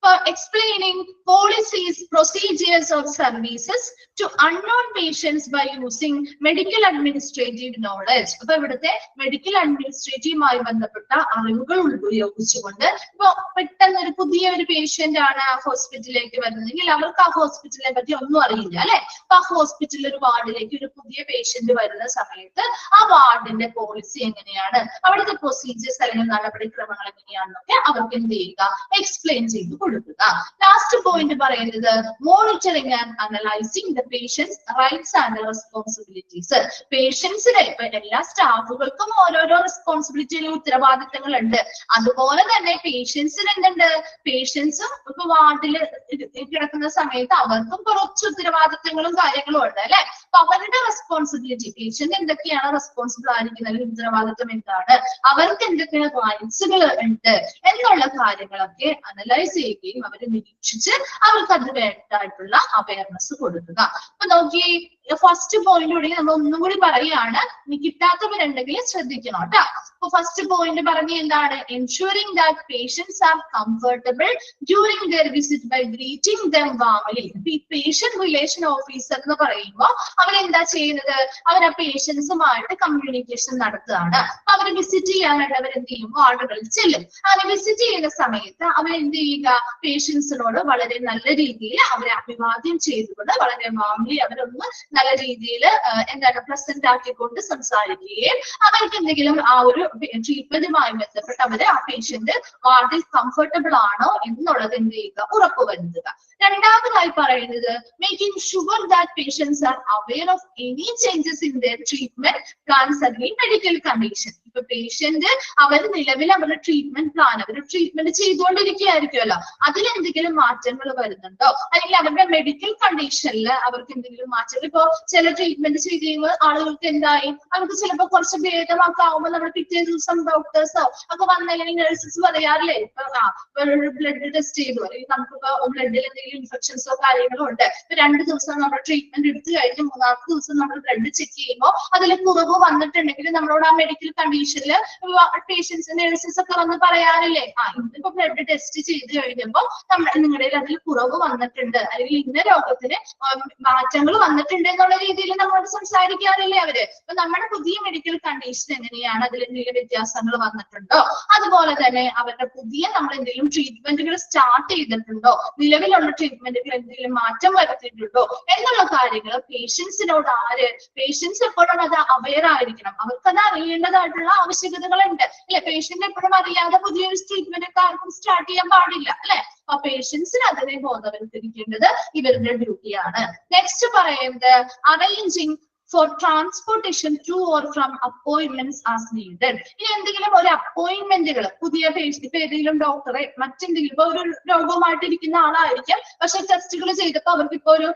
For explaining policies, procedures or services to unknown patients by using medical administrative knowledge. അപ്പൊ ഇവിടുത്തെ മെഡിക്കൽ അഡ്മിനിസ്ട്രേറ്റീവുമായി ബന്ധപ്പെട്ട അറിവുകൾ ഉപയോഗിച്ചുകൊണ്ട്, ഇപ്പൊ പെട്ടെന്ന് ഒരു പുതിയ ഒരു പേഷ്യന്റ് ആണ് ആ ഹോസ്പിറ്റലിലേക്ക് വരുന്നതെങ്കിൽ അവർക്ക് ആ ഹോസ്പിറ്റലിനെ പറ്റി ഒന്നും അറിയില്ല, അല്ലെ? അപ്പൊ ആ ഹോസ്പിറ്റലിൽ ഒരു വാർഡിലേക്ക് ഒരു പുതിയ പേഷ്യന്റ് വരുന്ന സമയത്ത് ആ വാർഡിന്റെ പോളിസി എങ്ങനെയാണ്, അവിടുത്തെ പ്രൊസീജിയേഴ്സ് അല്ലെങ്കിൽ നടപടിക്രമങ്ങൾ എങ്ങനെയാണെന്നൊക്കെ അവർക്ക് എന്ത് ചെയ്യുക? എക്സ്പ്ലെയിൻ ചെയ്ത് കൊടുക്കുക. ലാസ്റ്റ് പോയിന്റ് പറയുന്നത് monitoring and analysing the patients rights and responsibilities. പേഷ്യൻസിന് ഇപ്പൊ എല്ലാ സ്റ്റാഫുകൾക്കും ഓരോരോ റെസ്പോൺസിബിലിറ്റി, ഉത്തരവാദിത്തങ്ങൾ ഉണ്ട്. അതുപോലെ തന്നെ പേഷ്യൻസിന് എന്തുണ്ട്? പേഷ്യൻസും ഇപ്പൊ വാർഡില് കിടക്കുന്ന സമയത്ത് അവർക്കും കുറച്ച് ഉത്തരവാദിത്തങ്ങളും കാര്യങ്ങളും ഉണ്ട്, അല്ലെ? അപ്പൊ അവരുടെ റെസ്പോൺസിബിലിറ്റി, പേഷ്യന്റ് എന്തൊക്കെയാണ് റെസ്പോൺസിബിൾ ആയിരിക്കുന്നത്, ഉത്തരവാദിത്തം എന്താണ്, അവർക്ക് എന്തൊക്കെ റൈറ്റ്സുകൾ ഉണ്ട് എന്നുള്ള കാര്യങ്ങളൊക്കെ അനലൈസ് ചെയ്യുകയും അവരെ നിരീക്ഷിച്ച് അവർക്ക് അത് വേണ്ടതായിട്ടുള്ള അവയർനെസ് കൊടുക്കുക. അപ്പൊ നോക്കി, ഫസ്റ്റ് പോയിന്റ് നമ്മൾ ഒന്നും കൂടി പറയുകയാണ്, ഇനി കിട്ടാത്തവരുണ്ടെങ്കിൽ ശ്രദ്ധിക്കണം കേട്ടോ. അപ്പൊ ഫസ്റ്റ് പോയിന്റ് പറഞ്ഞ എന്താണ്? Ensuring that patients are comfortable during their visit by greeting them warmly. ഈ പേഷ്യന്റ് റിലേഷൻ ഓഫീസർ എന്ന് പറയുമ്പോൾ അവരെന്താ ചെയ്യുന്നത്? അവർ ആ പേഷ്യൻസുമായിട്ട് കമ്മ്യൂണിക്കേഷൻ നടത്തുകയാണ്. അവർ വിസിറ്റ് ചെയ്യാനായിട്ട് അവരെന്ത് ചെയ്യും? വാർഡുകളിൽ ചെല്ലും. അങ്ങനെ വിസിറ്റ് ചെയ്യുന്ന സമയത്ത് അവരെന്ത് ചെയ്യുക? പേഷ്യൻസിനോട് വളരെ നല്ല രീതിയിൽ അവരെ അഭിവാദ്യം ചെയ്തുകൊണ്ട് വളരെ വാർമലി അവരൊന്ന് നല്ല രീതിയിൽ എന്താണ് പ്രസന്റ് ആക്കിക്കൊണ്ട് സംസാരിക്കുകയും അവർക്ക് എന്തെങ്കിലും ആ ഒരു ട്രീറ്റ്മെന്റുമായി ബന്ധപ്പെട്ട് അവര് ആ പേഷ്യന്റ് വാർഡിൽ കംഫർട്ടബിൾ ആണോ എന്നുള്ളത് എന്ത് ചെയ്യുക? ഉറപ്പുവരുത്തുക. രണ്ടാമതായി പറയുന്നത് making sure that patients are aware of any changes in their treatment plans അല്ലെങ്കിൽ മെഡിക്കൽ കണ്ടീഷൻ. ഇപ്പൊ പേഷ്യന്റ് അവർ നിലവിൽ അവരുടെ ട്രീറ്റ്മെന്റ് പ്ലാൻ അവർ ട്രീറ്റ്മെന്റ് ചെയ്തുകൊണ്ടിരിക്കുകയായിരിക്കുമല്ലോ, അതിലെന്തെങ്കിലും മാറ്റങ്ങൾ വരുന്നുണ്ടോ, അല്ലെങ്കിൽ അവരുടെ മെഡിക്കൽ കണ്ടീഷനിൽ അവർക്ക് എന്തെങ്കിലും മാറ്റങ്ങൾ, ഇപ്പോ ചില ട്രീറ്റ്മെന്റ് ചെയ്ത് കഴിയുമ്പോൾ ആളുകൾക്ക് എന്തായി, അവർക്ക് ചിലപ്പോൾ കുറച്ച് ഭേദമൊക്കെ ആവുമ്പോൾ നമ്മുടെ പിറ്റേ ദിവസം ഡോക്ടേഴ്സോ ഒക്കെ വന്നല്ലെങ്കിൽ നഴ്സസ് പറയാറില്ലേ, ഇപ്പൊ ബ്ലഡ് ടെസ്റ്റ് ചെയ്തു, അല്ലെങ്കിൽ നമുക്കിപ്പോ ബ്ലഡിൽ എന്തെങ്കിലും ഇൻഫെക്ഷൻസോ കാര്യങ്ങളോ ഉണ്ട്, ഇപ്പൊ 2 ദിവസം നമ്മൾ ട്രീറ്റ്മെന്റ് എടുത്തു കഴിഞ്ഞ് 3-ാമത്തെ ദിവസം നമ്മൾ ബ്ലഡ് ചെക്ക് ചെയ്യുമ്പോൾ അതിൽ കുറവ് വന്നിട്ടുണ്ടെങ്കിൽ നമ്മളോട് ആ മെഡിക്കൽ കണ്ടീഷനിൽ പേഷ്യൻസ് നഴ്സസ് ഒക്കെ വന്ന് പറയാറില്ലേ, ഇന്നിപ്പോ ബ്ലഡ് ടെസ്റ്റ് ചെയ്ത് കഴിയുമ്പോൾ നിങ്ങളുടെ അതിൽ കുറവ് വന്നിട്ടുണ്ട്, അല്ലെങ്കിൽ ഇന്ന രോഗത്തിന് മാറ്റങ്ങൾ വന്നിട്ടുണ്ട് എന്നുള്ള രീതിയിൽ നമ്മളോട് സംസാരിക്കാറില്ലേ അവര്. അപ്പൊ നമ്മുടെ പുതിയ മെഡിക്കൽ കണ്ടീഷൻ എങ്ങനെയാണ്, അതിൽ എന്തെങ്കിലും വ്യത്യാസങ്ങൾ വന്നിട്ടുണ്ടോ, അതുപോലെ തന്നെ അവരുടെ പുതിയ നമ്മൾ എന്തെങ്കിലും ട്രീറ്റ്മെന്റുകൾ സ്റ്റാർട്ട് ചെയ്തിട്ടുണ്ടോ, നിലവിലുള്ള ട്രീറ്റ്മെന്റുകൾ എന്തെങ്കിലും മാറ്റം വരുത്തിയിട്ടുണ്ടോ എന്നുള്ള കാര്യങ്ങൾ പേഷ്യൻസിനോട് പേഷ്യൻസ് എപ്പോഴും അത് അവെയർ ആയിരിക്കണം, അവർക്കത് അറിയേണ്ടതായിട്ടുള്ള ആവശ്യകതകളുണ്ട്, അല്ലെ? പേഷ്യന്റ് എപ്പോഴും അറിയാതെ പുതിയൊരു ട്രീറ്റ്മെന്റ് ഒക്കെ ആർക്കും സ്റ്റാർട്ട് ചെയ്യാൻ പാടില്ല, അല്ലെ? ആ പേഷ്യൻസിന് അതിനെ ബോധവൽക്കരിക്കേണ്ടത് ഇവരുടെ ഡ്യൂട്ടിയാണ്. നെക്സ്റ്റ് പറയുന്നത് arranging for transportation to or from appointments as needed. ഇനി എന്തെങ്കിലും ഒരു അപ്പോയിന്റ്മെന്റുകൾ പുതിയ പേഷ്യന്റ്, ഏതെങ്കിലും ഡോക്ടറെ മറ്റെന്തെങ്കിലും ഇപ്പൊ ഒരു രോഗവുമായിട്ടിരിക്കുന്ന ആളായിരിക്കും, പക്ഷെ ടെസ്റ്റുകൾ ചെയ്തപ്പോൾ അവർക്ക് ഇപ്പൊ ഒരു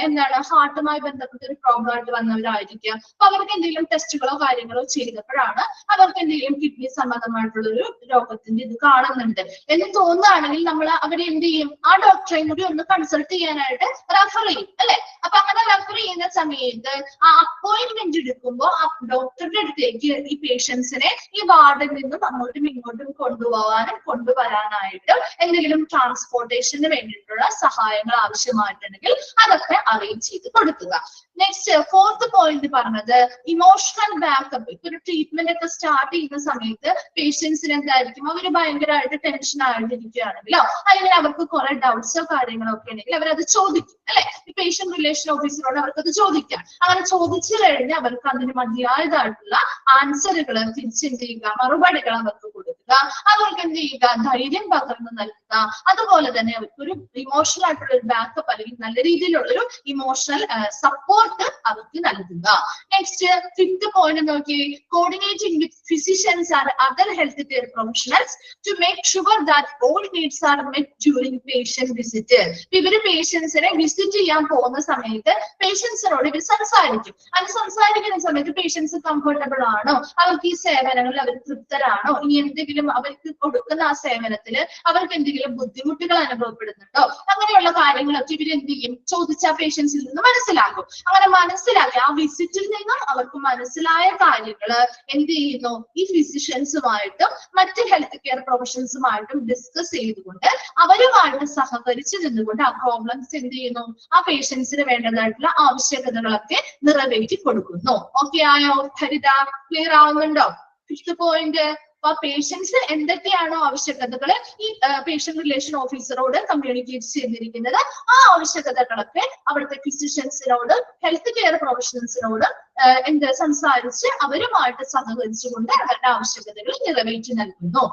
എന്താണ് ഹാർട്ടുമായി ബന്ധപ്പെട്ട ഒരു പ്രോബ്ലം ആയിട്ട് വന്നവരായിരിക്കാം. അപ്പൊ അവർക്ക് എന്തെങ്കിലും ടെസ്റ്റുകളോ കാര്യങ്ങളോ ചെയ്തപ്പോഴാണ് അവർക്ക് എന്തെങ്കിലും കിഡ്നി സംബന്ധമായിട്ടുള്ള ഒരു രോഗത്തിന്റെ ഇത് കാണുന്നുണ്ട് എന്ന് തോന്നുകയാണെങ്കിൽ നമ്മൾ അവരെ എന്ത് ചെയ്യും? ആ ഡോക്ടറെയും കൂടി ഒന്ന് കൺസൾട്ട് ചെയ്യാനായിട്ട് റെഫർ ചെയ്യും, അല്ലെ? അപ്പൊ അങ്ങനെ റെഫർ ചെയ്യുന്ന സമയത്ത് ആ അപ്പോയിന്റ്മെന്റ് എടുക്കുമ്പോൾ ആ ഡോക്ടറുടെ അടുത്തേക്ക് ഈ പേഷ്യൻസിനെ ഈ വാർഡിൽ നിന്നും അങ്ങോട്ടും ഇങ്ങോട്ടും കൊണ്ടുപോകാനും കൊണ്ടുവരാനായിട്ട് എന്തെങ്കിലും ട്രാൻസ്പോർട്ടേഷന് വേണ്ടിയിട്ടുള്ള തരത്തിലുള്ള സഹായങ്ങൾ ആവശ്യമായിട്ടുണ്ടെങ്കിൽ അതൊക്കെ അറേഞ്ച് ചെയ്ത് കൊടുക്കുക. നെക്സ്റ്റ് ഫോർത്ത് പോയിന്റ് പറഞ്ഞത് ഇമോഷണൽ ബാക്കപ്പ്. ഇപ്പൊ ഒരു ട്രീറ്റ്മെന്റ് ഒക്കെ സ്റ്റാർട്ട് ചെയ്യുന്ന സമയത്ത് പേഷ്യൻസിന് എന്തായിരിക്കും, അവര് ഭയങ്കരമായിട്ട് ടെൻഷൻ ആയിട്ടിരിക്കുകയാണെങ്കിലോ അല്ലെങ്കിൽ അവർക്ക് കുറെ ഡൗട്ട്സോ കാര്യങ്ങളോ ഒക്കെ ഉണ്ടെങ്കിൽ അവരത് ചോദിക്കും അല്ലെ, ഈ പേഷ്യന്റ് റിലേഷൻ ഓഫീസറോട് അവർക്കത് ചോദിക്കാം. അങ്ങനെ ചോദിച്ചു കഴിഞ്ഞാൽ അവർക്ക് അതിന് മതിയായതായിട്ടുള്ള ആൻസറുകൾ തിരിച്ചെന്ത് ചെയ്യുക, മറുപടികൾ അവർക്ക് കൊടുക്കുക, അവർക്ക് എന്ത് ചെയ്യുക, ധൈര്യം പകർന്നു നൽകുക. അതുപോലെ തന്നെ അവർക്ക് ഒരു ഇമോഷണൽ ആയിട്ടുള്ള ഒരു ബാക്കപ്പ് അല്ലെങ്കിൽ നല്ല രീതിയിലുള്ള ഒരു ഇമോഷണൽ സപ്പോർട്ട് അവർക്ക് നൽകുക. നെക്സ്റ്റ് ഫിഫ്ത് പോയിന്റ് നോക്കി, coordinating with physicians and other health care professionals to make sure that all needs are met during patient visit. ഇവര് പേഷ്യൻസിനെ വിസിറ്റ് ചെയ്യാൻ പോകുന്ന സമയത്ത് പേഷ്യൻസിനോട് ഇവർ സംസാരിക്കും. അത് സംസാരിക്കുന്ന സമയത്ത് പേഷ്യൻസ് കംഫർട്ടബിൾ ആണോ, അവർക്ക് ഈ സേവനങ്ങളിൽ അവർ തൃപ്തരാണോ, ഇനി എന്തെങ്കിലും അവർക്ക് കൊടുക്കുന്ന ആ സേവനത്തിൽ അവർക്ക് എന്തെങ്കിലും ബുദ്ധിമുട്ടുകൾ അനുഭവപ്പെടുന്നുണ്ടോ, അങ്ങനെയുള്ള കാര്യങ്ങളൊക്കെ ഇവർ എന്ത് ചെയ്യും, ചോദിച്ച പേഷ്യൻസിൽ നിന്ന് മനസ്സിലാക്കും. അങ്ങനെ മനസ്സിലാക്കി ആ വിസിറ്റിൽ നിന്നും അവർക്ക് മനസ്സിലായ കാര്യങ്ങൾ എന്ത് ചെയ്യുന്നു, ഈ ഫിസിഷ്യൻസുമായിട്ടും മറ്റ് ഹെൽത്ത് കെയർ പ്രൊഫഷണൽസുമായിട്ടും ഡിസ്കസ് ചെയ്തുകൊണ്ട് അവരുമായിട്ട് സഹകരിച്ച് നിന്നുകൊണ്ട് ആ പ്രോബ്ലംസ് എന്ത് ചെയ്യുന്നു, ആ പേഷ്യൻസിന് വേണ്ടതായിട്ടുള്ള ആവശ്യകതകളൊക്കെ നിറവേറ്റി കൊടുക്കുന്നു. ഓക്കെ ആയോ ഹരിത? ക്ലിയർ ആവുന്നുണ്ടോ? ഫിഫ്ത് പോയിന്റ്, അപ്പൊ പേഷ്യൻസ് എന്തൊക്കെയാണോ ആവശ്യകതകൾ ഈ പേഷ്യന്റ് റിലേഷൻ ഓഫീസറോട് കമ്മ്യൂണിക്കേറ്റ് ചെയ്തിരിക്കുന്നത്, ആ ആവശ്യകതകളൊക്കെ അവിടുത്തെ ഫിസിഷ്യൻസിനോട് ഹെൽത്ത് കെയർ പ്രൊഫഷണൽസിനോട് സംസാരിച്ച് അവരുമായിട്ട് സഹകരിച്ചുകൊണ്ട് അവരുടെ ആവശ്യകതകൾ നിറവേറ്റി നൽകുന്നു.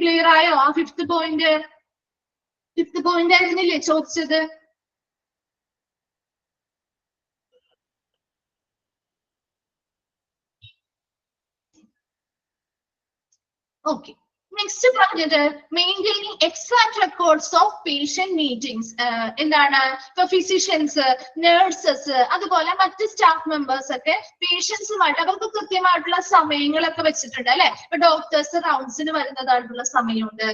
ക്ലിയർ ആയോ ആ ഫിഫ്ത് പോയിന്റ്? ഫിഫ്ത് പോയിന്റ് ആയിരുന്നില്ലേ ചോദിച്ചത്? Okay. നെക്സ്റ്റ് പറഞ്ഞത് maintaining exact records of patient meetings. എന്താണ്, ഇപ്പൊ ഫിസിഷ്യൻസ്, നഴ്സസ്, അതുപോലെ മറ്റ് സ്റ്റാഫ് മെമ്പേഴ്സ് ഒക്കെ പേഷ്യൻസുമായിട്ട് അവർക്ക് കൃത്യമായിട്ടുള്ള സമയങ്ങളൊക്കെ വെച്ചിട്ടുണ്ട് അല്ലെ. ഇപ്പൊ ഡോക്ടേഴ്സ് റൗണ്ട്സിന് വരുന്നതായിട്ടുള്ള സമയമുണ്ട്.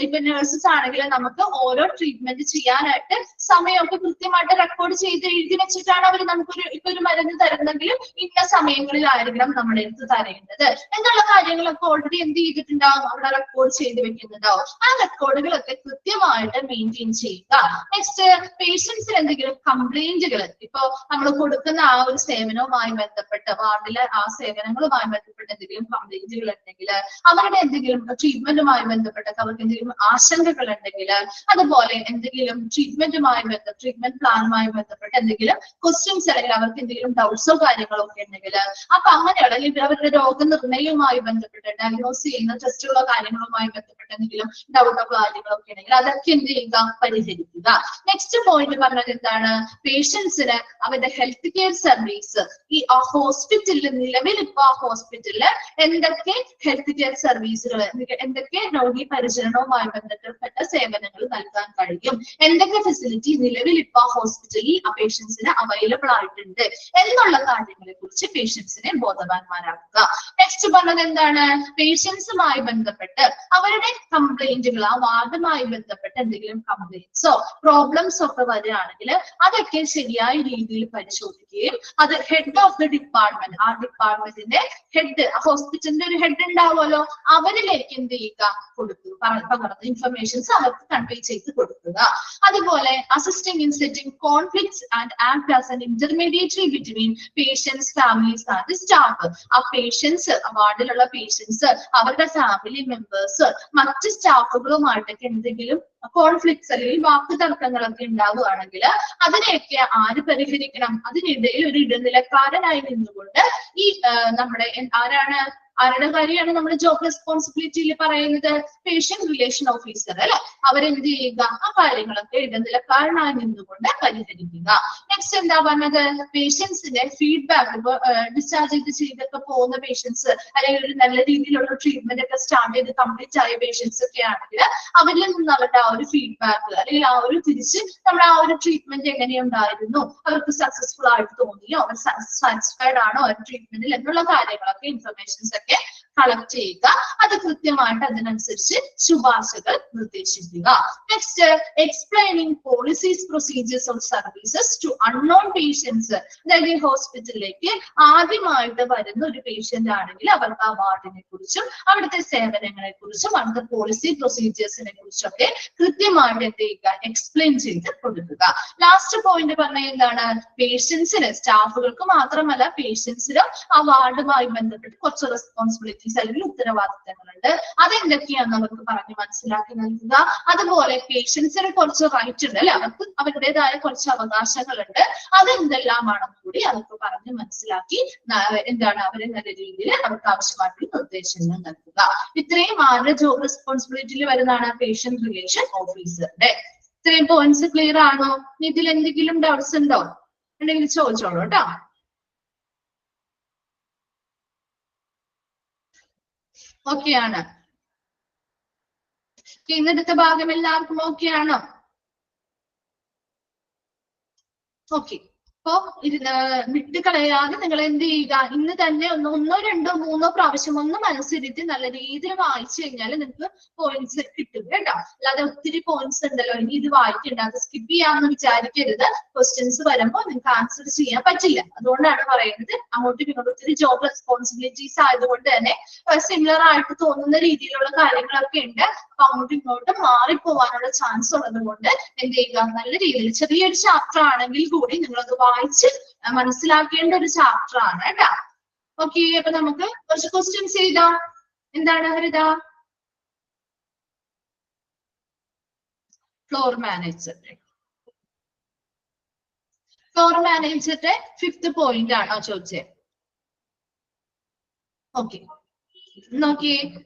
ഇപ്പൊ നഴ്സസ് ആണെങ്കിൽ നമുക്ക് ഓരോ ട്രീറ്റ്മെന്റ് ചെയ്യാനായിട്ട് സമയമൊക്കെ കൃത്യമായിട്ട് റെക്കോർഡ് ചെയ്ത് എഴുതി വെച്ചിട്ടാണ് അവർ നമുക്കൊരു ഇപ്പൊ ഒരു മരുന്ന് തരുന്നെങ്കിലും ഇന്ന സമയങ്ങളിലായിരിക്കണം നമ്മുടെ അടുത്ത് തരേണ്ടത് എന്നുള്ള കാര്യങ്ങളൊക്കെ ഓൾറെഡി എന്ത് ചെയ്തിട്ടുണ്ടാവും, അവിടെ റെക്കോർഡ് ചെയ്ത് വെക്കുന്നുണ്ടാവും. ആ റെക്കോർഡുകളൊക്കെ കൃത്യമായിട്ട് മെയിൻറ്റെയിൻ ചെയ്യുക. നെക്സ്റ്റ് പേഷ്യൻസിന് എന്തെങ്കിലും കംപ്ലൈന്റുകൾ, ഇപ്പൊ നമ്മൾ കൊടുക്കുന്ന ആ ഒരു സേവനവുമായി ബന്ധപ്പെട്ട് വാർഡിലെ ആ സേവനങ്ങളുമായി ബന്ധപ്പെട്ട് എന്തെങ്കിലും കംപ്ലൈന്റുകൾ ഉണ്ടെങ്കിൽ, അവരുടെ എന്തെങ്കിലും ട്രീറ്റ്മെന്റുമായി ബന്ധപ്പെട്ട് അവർക്ക് എന്തെങ്കിലും ആശങ്കകൾ ഉണ്ടെങ്കിൽ, അതുപോലെ എന്തെങ്കിലും ട്രീറ്റ്മെന്റ് പ്ലാനുമായി ബന്ധപ്പെട്ട് എന്തെങ്കിലും ക്വസ്റ്റ്യൻസ് അല്ലെങ്കിൽ അവർക്ക് എന്തെങ്കിലും ഡൗട്ട്സോ കാര്യങ്ങളോ ഒക്കെ ഉണ്ടെങ്കിൽ, അപ്പൊ അങ്ങനെയുള്ള അല്ലെങ്കിൽ അവരുടെ രോഗനിർണയവുമായി ബന്ധപ്പെട്ട് ഡയഗ്നോസ് ചെയ്യുന്ന ടെസ്റ്റുകളോ കാര്യങ്ങളുമായി ബന്ധപ്പെട്ട് എന്തെങ്കിലും ഡൗട്ടോ കാര്യങ്ങളോ ഒക്കെ ഉണ്ടെങ്കിൽ അതൊക്കെ എന്ത് ചെയ്യുക, പരിഹരിക്കുക. നെക്സ്റ്റ് പോയിന്റ് പറഞ്ഞത് എന്താണ്, പേഷ്യൻസിന് അവരുടെ ഹെൽത്ത് കെയർ സർവീസ് ഈ ഹോസ്പിറ്റലിൽ നിലവിൽ ഇപ്പൊ ആ ഹോസ്പിറ്റലില് എന്തൊക്കെ ഹെൽത്ത് കെയർ സർവീസുകൾ, എന്തൊക്കെ രോഗി പരിചരണവുമായി ബന്ധപ്പെട്ട സേവനങ്ങൾ നൽകാൻ കഴിയും, എന്തൊക്കെ ഫെസിലിറ്റി നിലവിൽ ഇപ്പൊ ഹോസ്പിറ്റലിൽ ആ പേഷ്യൻസിന് അവൈലബിൾ ആയിട്ടുണ്ട് എന്നുള്ള കാര്യങ്ങളെ കുറിച്ച് പേഷ്യൻസിനെ ബോധവാന്മാരാക്കുക. നെക്സ്റ്റ് പറഞ്ഞത് എന്താണ്, പേഷ്യൻസുമായി ബന്ധപ്പെട്ട് അവരുടെ കംപ്ലൈന്റുകൾ, ആ വാർഡുമായി ബന്ധപ്പെട്ട് എന്തെങ്കിലും കംപ്ലൈന്റ്സോ പ്രോബ്ലംസോ ഒക്കെ വരികയാണെങ്കിൽ അതൊക്കെ ശരിയായ രീതിയിൽ പരിശോധിക്കുകയും അത് ഹെഡ് ഓഫ് ദി ഡിപ്പാർട്ട്മെന്റ്, ആ ഡിപ്പാർട്ട്മെന്റിന്റെ ഹെഡ്, ഹോസ്പിറ്റലിന്റെ ഒരു ഹെഡ് ഉണ്ടാവുമല്ലോ, അവരിലേക്ക് എന്ത് ചെയ്യുക, കൊടുക്കുക, പകർന്ന ഇൻഫർമേഷൻസ് അവർക്ക് കൺവേ ചെയ്ത് കൊടുക്കുക. അതുപോലെ assisting in setting conflicts and act as an intermediary between patients, families and staff. ആ പേഷ്യൻസ്, വാർഡിലുള്ള പേഷ്യൻസ്, അവരുടെ ഫാമിലി മെമ്പേഴ്സ്, മറ്റ് സ്റ്റാഫുകളുമായിട്ടൊക്കെ എന്തെങ്കിലും കോൺഫ്ലിക്ട്സ് അല്ലെങ്കിൽ വാക്ക് തർക്കങ്ങളൊക്കെ ഉണ്ടാവുകയാണെങ്കിൽ അതിനെയൊക്കെ ആര് പരിഹരിക്കണം, അതിനിടയിൽ ഒരു ഇടനിലക്കാരനായി നിന്നുകൊണ്ട് ഈ നമ്മുടെ ആരുടെ കാര്യമാണ് നമ്മുടെ ജോബ് റെസ്പോൺസിബിലിറ്റിയിൽ പറയുന്നത്, പേഷ്യന്റ് റിലേഷൻ ഓഫീസർ അല്ലെ, അവരെന്ത് ചെയ്യുക, ആ കാര്യങ്ങളൊക്കെ ഇടനിലക്കാരനായി നിന്നുകൊണ്ട് പരിഹരിക്കുക. നെക്സ്റ്റ് എന്താ പറഞ്ഞത്, പേഷ്യൻസിന്റെ ഫീഡ്ബാക്ക്, ഇപ്പൊ ഡിസ്ചാർജ് ചെയ്തൊക്കെ പോകുന്ന പേഷ്യൻസ് അല്ലെങ്കിൽ ഒരു നല്ല രീതിയിലുള്ള ട്രീറ്റ്മെന്റ് ഒക്കെ സ്റ്റാർട്ട് ചെയ്ത് കംപ്ലീറ്റ് ആയ പേഷ്യൻസ് ഒക്കെ ആണെങ്കിൽ അവരിൽ നിന്ന് അവരുടെ ആ ഒരു ഫീഡ്ബാക്ക് അല്ലെങ്കിൽ ആ ഒരു തിരിച്ച് നമ്മുടെ ആ ഒരു ട്രീറ്റ്മെന്റ് എങ്ങനെയുണ്ടായിരുന്നു, അവർക്ക് സക്സസ്ഫുൾ ആയിട്ട് തോന്നിയോ, അവർ സാറ്റിസ്ഫൈഡ് ആണോ ആ ട്രീറ്റ്മെന്റിൽ എന്നുള്ള കാര്യങ്ങളൊക്കെ ഇൻഫർമേഷൻസ് ഒക്കെ കളക്ട് ചെയ്യുക, അത് കൃത്യമായിട്ട് അതിനനുസരിച്ച് ശുപാർശകൾ നിർദ്ദേശിക്കുക. Next, explaining policies procedures of services to unknown patients. അതായത് ഈ ഹോസ്പിറ്റലിലേക്ക് ആദ്യമായിട്ട് വരുന്ന ഒരു പേഷ്യന്റ് ആണെങ്കിൽ അവർക്ക് ആ വാർഡിനെ കുറിച്ചും അവിടുത്തെ സേവനങ്ങളെ കുറിച്ചും അവിടുത്തെ പോളിസി പ്രൊസീജിയേഴ്സിനെ കുറിച്ചൊക്കെ കൃത്യമായിട്ട് എന്ത് ചെയ്യുക, എക്സ്പ്ലെയിൻ ചെയ്ത് കൊടുക്കുക. ലാസ്റ്റ് പോയിന്റ് പറഞ്ഞ എന്താണ്, പേഷ്യൻസിന്, സ്റ്റാഫുകൾക്ക് മാത്രമല്ല പേഷ്യൻസിനും ആ വാർഡുമായി ബന്ധപ്പെട്ട് കുറച്ച് റെസ്പോൺസിബിലിറ്റീസ് അല്ലെങ്കിൽ ഉത്തരവാദിത്തങ്ങളുണ്ട്. അതെന്തൊക്കെയാണെന്ന് അവർക്ക് പറഞ്ഞ് മനസ്സിലാക്കി നൽകുക. അതുപോലെ പേഷ്യൻസിന് കുറച്ച് റൈറ്റ് ഉണ്ട് അല്ലെ, അവർക്ക് അവരുടേതായ കുറച്ച് അവകാശങ്ങളുണ്ട്, അതെന്തെല്ലാമാണെന്ന് കൂടി അവർക്ക് പറഞ്ഞ് മനസ്സിലാക്കി എന്താണ് അവരെ നല്ല രീതിയിൽ അവർക്ക് ആവശ്യമായിട്ടുള്ള നിർദ്ദേശങ്ങൾ നൽകുക. ഇത്രയും ആരുടെ ജോബ് റെസ്പോൺസിബിലിറ്റിയിൽ വരുന്നതാണ്, പേഷ്യന്റ് റിലേഷൻ ഓഫീസറുടെ. ഇത്രയും പോയിന്റ്സ് ക്ലിയർ ആണോ? ഇതിൽ എന്തെങ്കിലും ഡൗട്ട്സ് ഉണ്ടോ? ഉണ്ടെങ്കിൽ ചോദിച്ചോളൂ കേട്ടോ. ഓക്കെയാണ്. ഇന്നത്തെ ഭാഗം എല്ലാവർക്കും ഓക്കെയാണോ? ഓക്കെ. അപ്പോ വിട്ട് കളയാതെ നിങ്ങൾ എന്ത് ചെയ്യുക, ഇന്ന് തന്നെ ഒന്നോ രണ്ടോ മൂന്നോ പ്രാവശ്യം ഒന്ന് മനസ്സിരുത്തി നല്ല രീതിയിൽ വായിച്ചു കഴിഞ്ഞാൽ നിങ്ങൾക്ക് പോയിന്റ്സ് കിട്ടും കേട്ടോ. അല്ലാതെ ഒത്തിരി പോയിന്റ്സ് ഉണ്ടല്ലോ ഇനി ഇത് വായിക്കണ്ട, അത് സ്കിപ്പ് ചെയ്യാമെന്ന് വിചാരിക്കരുത്. ക്വസ്റ്റ്യൻസ് വരുമ്പോൾ നിങ്ങൾക്ക് ആൻസർ ചെയ്യാൻ പറ്റില്ല. അതുകൊണ്ടാണ് പറയുന്നത്, അങ്ങോട്ടും ഇങ്ങോട്ടും ഒത്തിരി ജോബ് റെസ്പോൺസിബിലിറ്റീസ് ആയതുകൊണ്ട് തന്നെ സിമിലർ ആയിട്ട് തോന്നുന്ന രീതിയിലുള്ള കാര്യങ്ങളൊക്കെ ഉണ്ട്. അപ്പൊ അങ്ങോട്ടും ഇങ്ങോട്ടും മാറിപ്പോവാനുള്ള ചാൻസ് ഉള്ളത് കൊണ്ട് എന്ത് ചെയ്യുക, നല്ല രീതിയിൽ ചെറിയൊരു ചാപ്റ്റർ ആണെങ്കിൽ കൂടി നിങ്ങളത് വായിച്ച് മനസ്സിലാക്കേണ്ട ഒരു ചാപ്റ്റർ ആണ് കേട്ടോ. ഓക്കെ, അപ്പൊ നമുക്ക് കുറച്ച് ക്വസ്റ്റ്യൻസ് ചെയ്താം. എന്താണ് ഹരിത? ഫ്ലോർ മാനേജറിന്റെ 5th പോയിന്റ് ആണോ ചോദിച്ചത്? ഓക്കെ, നോക്കിയേ.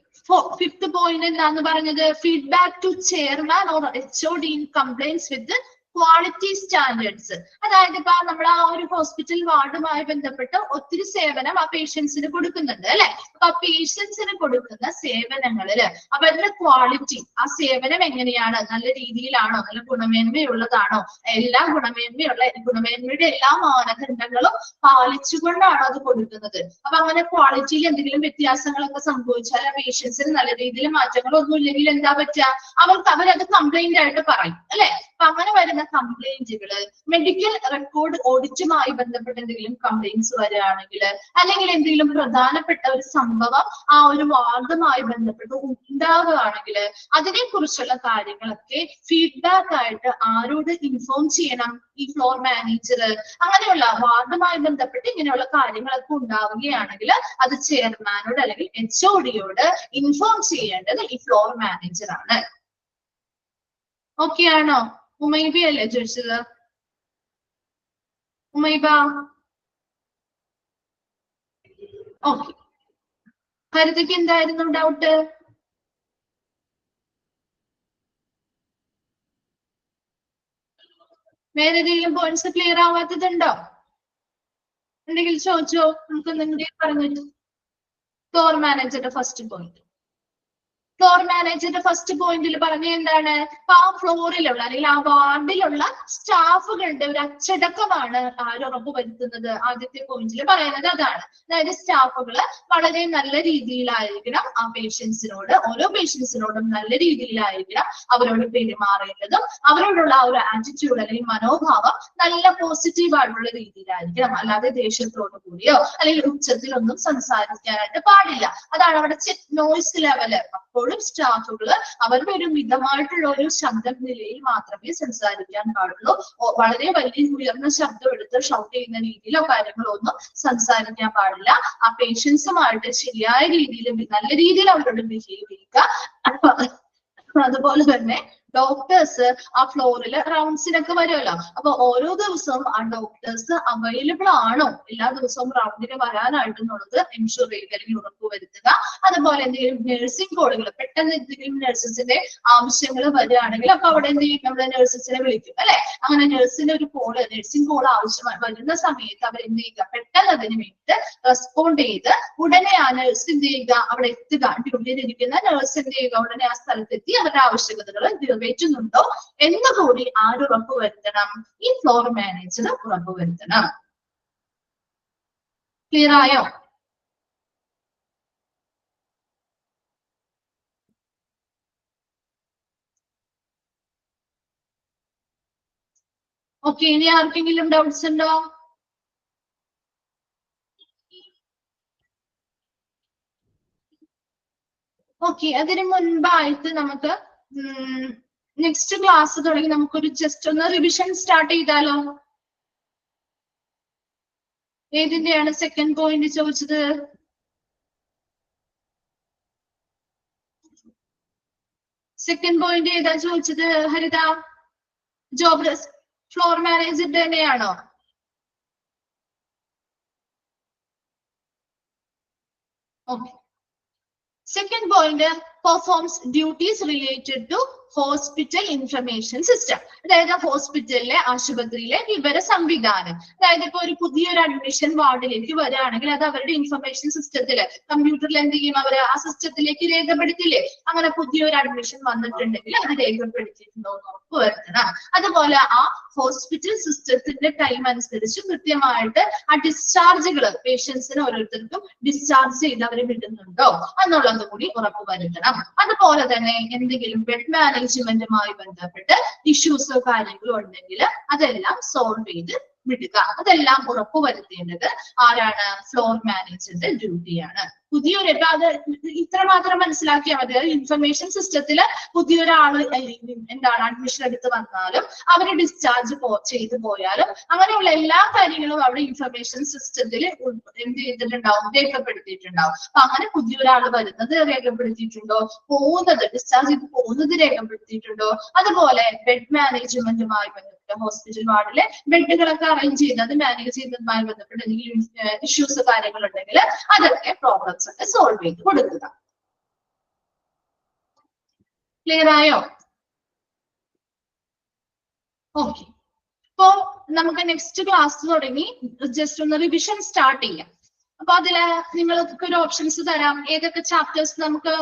5th പോയിന്റ് എന്താന്ന് പറഞ്ഞത്, feedback to chairman or HOD in complaints with quality standards. അതായത് ഇപ്പൊ നമ്മൾ ആ ഒരു ഹോസ്പിറ്റൽ വാർഡുമായി ബന്ധപ്പെട്ട് ഒത്തിരി സേവനം ആ പേഷ്യൻസിന് കൊടുക്കുന്നുണ്ട് അല്ലെ. അപ്പൊ ആ പേഷ്യൻസിന് കൊടുക്കുന്ന സേവനങ്ങളില് അവരുടെ ക്വാളിറ്റി, ആ സേവനം എങ്ങനെയാണ്, നല്ല രീതിയിലാണോ, നല്ല ഗുണമേന്മയുള്ളതാണോ, എല്ലാ ഗുണമേന്മയുടെ എല്ലാ മാനദണ്ഡങ്ങളും പാലിച്ചുകൊണ്ടാണോ അത് കൊടുക്കുന്നത്. അപ്പൊ അങ്ങനെ ക്വാളിറ്റിയിൽ എന്തെങ്കിലും വ്യത്യാസങ്ങളൊക്കെ സംഭവിച്ചാൽ ആ പേഷ്യൻസിന് നല്ല രീതിയിൽ മാറ്റങ്ങളൊന്നും ഇല്ലെങ്കിൽ എന്താ പറ്റുക, അവരത് കംപ്ലൈന്റ് ആയിട്ട് പറയും അല്ലെ. അപ്പൊ അങ്ങനെ വരുന്ന കംപ്ലൈന്റുകള്, മെഡിക്കൽ റെക്കോർഡ് ഓഡിറ്റുമായി ബന്ധപ്പെട്ട് എന്തെങ്കിലും കംപ്ലൈന്റ്സ് വരികയാണെങ്കിൽ, അല്ലെങ്കിൽ എന്തെങ്കിലും പ്രധാനപ്പെട്ട ഒരു സംഭവം ആ ഒരു വാർഡുമായി ബന്ധപ്പെട്ട് ഉണ്ടാവുകയാണെങ്കിൽ അതിനെ കുറിച്ചുള്ള കാര്യങ്ങളൊക്കെ ഫീഡ്ബാക്ക് ആയിട്ട് ആരോട് ഇൻഫോം ചെയ്യണം? ഈ ഫ്ലോർ മാനേജർ. അങ്ങനെയുള്ള വാർഡുമായി ബന്ധപ്പെട്ട് ഇങ്ങനെയുള്ള കാര്യങ്ങളൊക്കെ ഉണ്ടാവുകയാണെങ്കിൽ അത് ചെയർമാനോട് അല്ലെങ്കിൽ HOD ഇൻഫോം ചെയ്യേണ്ടത് ഈ ഫ്ലോർ മാനേജർ ആണ്. ഓക്കെ ആണോ? ഉമൈബ അല്ലേ ചോദിച്ചത്? ഉമൈബ. ഓക്കെ, ഹരിതയ്ക്ക് എന്തായിരുന്നു ഡൗട്ട്? വേറെ ഏതെങ്കിലും പോയിന്റ്സ് ക്ലിയർ ആവാത്തതുണ്ടോ? ഉണ്ടെങ്കിൽ ചോദിച്ചോ, നമുക്ക് എന്തെങ്കിലും പറഞ്ഞിട്ട്. ഫ്ലോർ മാനേജറുടെ ഫസ്റ്റ് പോയിന്റ്. ഫ്ലോർ മാനേജറുടെ ഫസ്റ്റ് പോയിന്റിൽ പറഞ്ഞ എന്താണ്, ആ ഫ്ലോറിലുള്ള അല്ലെങ്കിൽ ആ വാർഡിലുള്ള സ്റ്റാഫുകളുടെ ഒരു അച്ചടക്കമാണ് ആര് ഉറപ്പുവരുത്തുന്നത്. ആദ്യത്തെ പോയിന്റിൽ പറയുന്നത് അതാണ്. അതായത് സ്റ്റാഫുകള് വളരെ നല്ല രീതിയിലായിരിക്കണം ആ പേഷ്യൻസിനോട്, ഓരോ പേഷ്യൻസിനോടും നല്ല രീതിയിലായിരിക്കണം അവരോട് പെരുമാറേണ്ടതും. അവരോടുള്ള ആ ഒരു ആറ്റിറ്റ്യൂഡ് അല്ലെങ്കിൽ മനോഭാവം നല്ല പോസിറ്റീവ് ആയിട്ടുള്ള രീതിയിലായിരിക്കണം. അല്ലാതെ ദേഷ്യത്തോടു കൂടിയോ അല്ലെങ്കിൽ ഉച്ചത്തിലൊന്നും സംസാരിക്കാനായിട്ട് പാടില്ല. അതാണ് അവിടെ നോയ്സ് ലെവല്. അപ്പോഴും സ്റ്റാഫുകള് അവരുടെ ഒരു മിതമായിട്ടുള്ള ഒരു ശബ്ദ നിലയിൽ മാത്രമേ സംസാരിക്കാൻ പാടുള്ളൂ. വളരെ വലിയ ഉയർന്ന ശബ്ദം എടുത്ത് ഷൗട്ട് ചെയ്യുന്ന രീതിയിലോ കാര്യങ്ങളോ ഒന്നും സംസാരിക്കാൻ പാടില്ല. ആ പേഷ്യൻസുമായിട്ട് ശരിയായ രീതിയിൽ നല്ല രീതിയിൽ അവരോട് ബിഹേവ് ചെയ്യുക. അതുപോലെ തന്നെ ഡോക്ടേഴ്സ് ആ ഫ്ലോറിൽ റൗണ്ട്സിനൊക്കെ വരുമല്ലോ. അപ്പൊ ഓരോ ദിവസവും ആ ഡോക്ടേഴ്സ് അവൈലബിൾ ആണോ, എല്ലാ ദിവസവും റൗണ്ടിന് വരാനായിട്ടെന്നുള്ളത് എൻഷുർ ചെയ്യുക അല്ലെങ്കിൽ ഉറപ്പുവരുത്തുക. അതുപോലെ എന്തെങ്കിലും നഴ്സിംഗ് കോളുകൾ, പെട്ടെന്ന് എന്തെങ്കിലും നഴ്സസിന്റെ ആവശ്യങ്ങൾ വരികയാണെങ്കിൽ അപ്പൊ അവിടെ എന്ത് ചെയ്യും, നമ്മുടെ നഴ്സസിനെ വിളിക്കും അല്ലെ. അങ്ങനെ നഴ്സിന് ഒരു നഴ്സിംഗ് കോൾ ആവശ്യമായി വരുന്ന സമയത്ത് അവർ എന്ത് ചെയ്യുക, പെട്ടെന്ന് അതിന് വേണ്ടി റെസ്പോണ്ട് ചെയ്ത് ഉടനെ ആ നഴ്സ് എന്ത് ചെയ്യുക, അവിടെ എത്തുക. ഡ്യൂട്ടിയിൽ ഇരിക്കുന്ന നഴ്സ് എന്ത് ചെയ്യുക, ഉടനെ ആ സ്ഥലത്തെത്തി അവരുടെ ആവശ്യകതകൾ നിറവേറ്റുന്നുണ്ടോ എന്ന് കൂടി ആര് ഉറപ്പുവരുത്തണം? ഈ ഫ്ലോർ മാനേജർ ഉറപ്പുവരുത്തണം. ക്ലിയർ ആയോ? ഓക്കെ, ഇനി ആർക്കെങ്കിലും ഡൗട്ട്സ് ഉണ്ടോ? ഓക്കെ, അതിന് മുൻപായിട്ട് നമുക്ക് നെക്സ്റ്റ് ക്ലാസ് തുടങ്ങി നമുക്കൊരു ജസ്റ്റ് ഒന്ന് റിവിഷൻ സ്റ്റാർട്ട് ചെയ്താലോ? ഏതിന്റെയാണ് സെക്കൻഡ് പോയിന്റ് ചോദിച്ചത്? സെക്കൻഡ് പോയിന്റ് ഏതാ ചോദിച്ചത് ഹരിത? ജോബ് ഫ്ലോർ മാനേജറിന്റെ തന്നെയാണോ? Okay. Second point, performs duties related to hospital information system. അതായത് ഹോസ്പിറ്റലിലെ, ആശുപത്രിയിലെ വിവര സംവിധാനം. അതായത് ഇപ്പൊ ഒരു പുതിയൊരു അഡ്മിഷൻ വാർഡിലേക്ക് വരികയാണെങ്കിൽ അത് അവരുടെ ഇൻഫർമേഷൻ സിസ്റ്റത്തില് കമ്പ്യൂട്ടറിൽ എന്ത് ചെയ്യും, അവര് ആ സിസ്റ്റത്തിലേക്ക് രേഖപ്പെടുത്തില്ലേ? അങ്ങനെ പുതിയൊരു അഡ്മിഷൻ വന്നിട്ടുണ്ടെങ്കിൽ അത് രേഖപ്പെടുത്തിയിട്ടുണ്ടോ എന്ന് ഉറപ്പുവരുത്തണം. അതുപോലെ ആ ഹോസ്പിറ്റൽ സിസ്റ്റത്തിന്റെ ടൈം അനുസരിച്ച് കൃത്യമായിട്ട് ആ ഡിസ്ചാർജുകൾ പേഷ്യൻസിന് ഓരോരുത്തർക്കും ഡിസ്ചാർജ് ചെയ്ത് അവരെ വിടുന്നുണ്ടോ എന്നുള്ളത് കൂടി ഉറപ്പുവരുത്തണം. അതുപോലെ തന്നെ എന്തെങ്കിലും ബെഡ് മാനേജ്മെന്റുമായി ബന്ധപ്പെട്ട് ഇഷ്യൂസോ കാര്യങ്ങളോ ഉണ്ടെങ്കിൽ അതെല്ലാം സോൾവ് ചെയ്ത് വിടുക. അതെല്ലാം ഉറപ്പുവരുത്തേണ്ടത് ആരാണ്? ഫ്ലോർ മാനേജറിന്റെ ഡ്യൂട്ടിയാണ്. പുതിയൊരു അത് ഇത്ര മാത്രം മനസ്സിലാക്കിയാൽ മതി. ഇൻഫർമേഷൻ സിസ്റ്റത്തില് പുതിയൊരാള് എന്താണ് അഡ്മിഷൻ എടുത്ത് വന്നാലും അവര് ഡിസ്ചാർജ് ചെയ്തു പോയാലും അങ്ങനെയുള്ള എല്ലാ കാര്യങ്ങളും അവിടെ ഇൻഫർമേഷൻ സിസ്റ്റത്തിൽ എന്ത് ചെയ്തിട്ടുണ്ടാവും? രേഖപ്പെടുത്തിയിട്ടുണ്ടാവും. അപ്പൊ അങ്ങനെ പുതിയൊരാള് വരുന്നത് രേഖപ്പെടുത്തിയിട്ടുണ്ടോ? പോകുന്നത്, ഡിസ്ചാർജ് ചെയ്ത് പോകുന്നത് രേഖപ്പെടുത്തിയിട്ടുണ്ടോ? അതുപോലെ ബെഡ് മാനേജ്മെന്റുമായി ബന്ധപ്പെട്ട് ഹോസ്പിറ്റൽ വാർഡിലെ ബെഡുകളൊക്കെ അറേഞ്ച് ചെയ്യുന്നത് മാനേജ് ചെയ്യുന്നതുമായി ബന്ധപ്പെട്ട് എന്തെങ്കിലും ഇഷ്യൂസ് കാര്യങ്ങൾ ഉണ്ടെങ്കിൽ അതൊക്കെ പ്രോബ്ലംസ് ഒക്കെ സോൾവ് ചെയ്ത് കൊടുക്കുക. ക്ലിയർ ആയോ? ഓക്കെ, അപ്പോ നമുക്ക് നെക്സ്റ്റ് ക്ലാസ് തുടങ്ങി ജസ്റ്റ് ഒന്ന് റിവിഷൻ സ്റ്റാർട്ട് ചെയ്യാം. അപ്പൊ അതില് നിങ്ങൾക്ക് ഒരു ഓപ്ഷൻസ് തരാം. ഏതൊക്കെ ചാപ്റ്റേഴ്സ് നമുക്ക്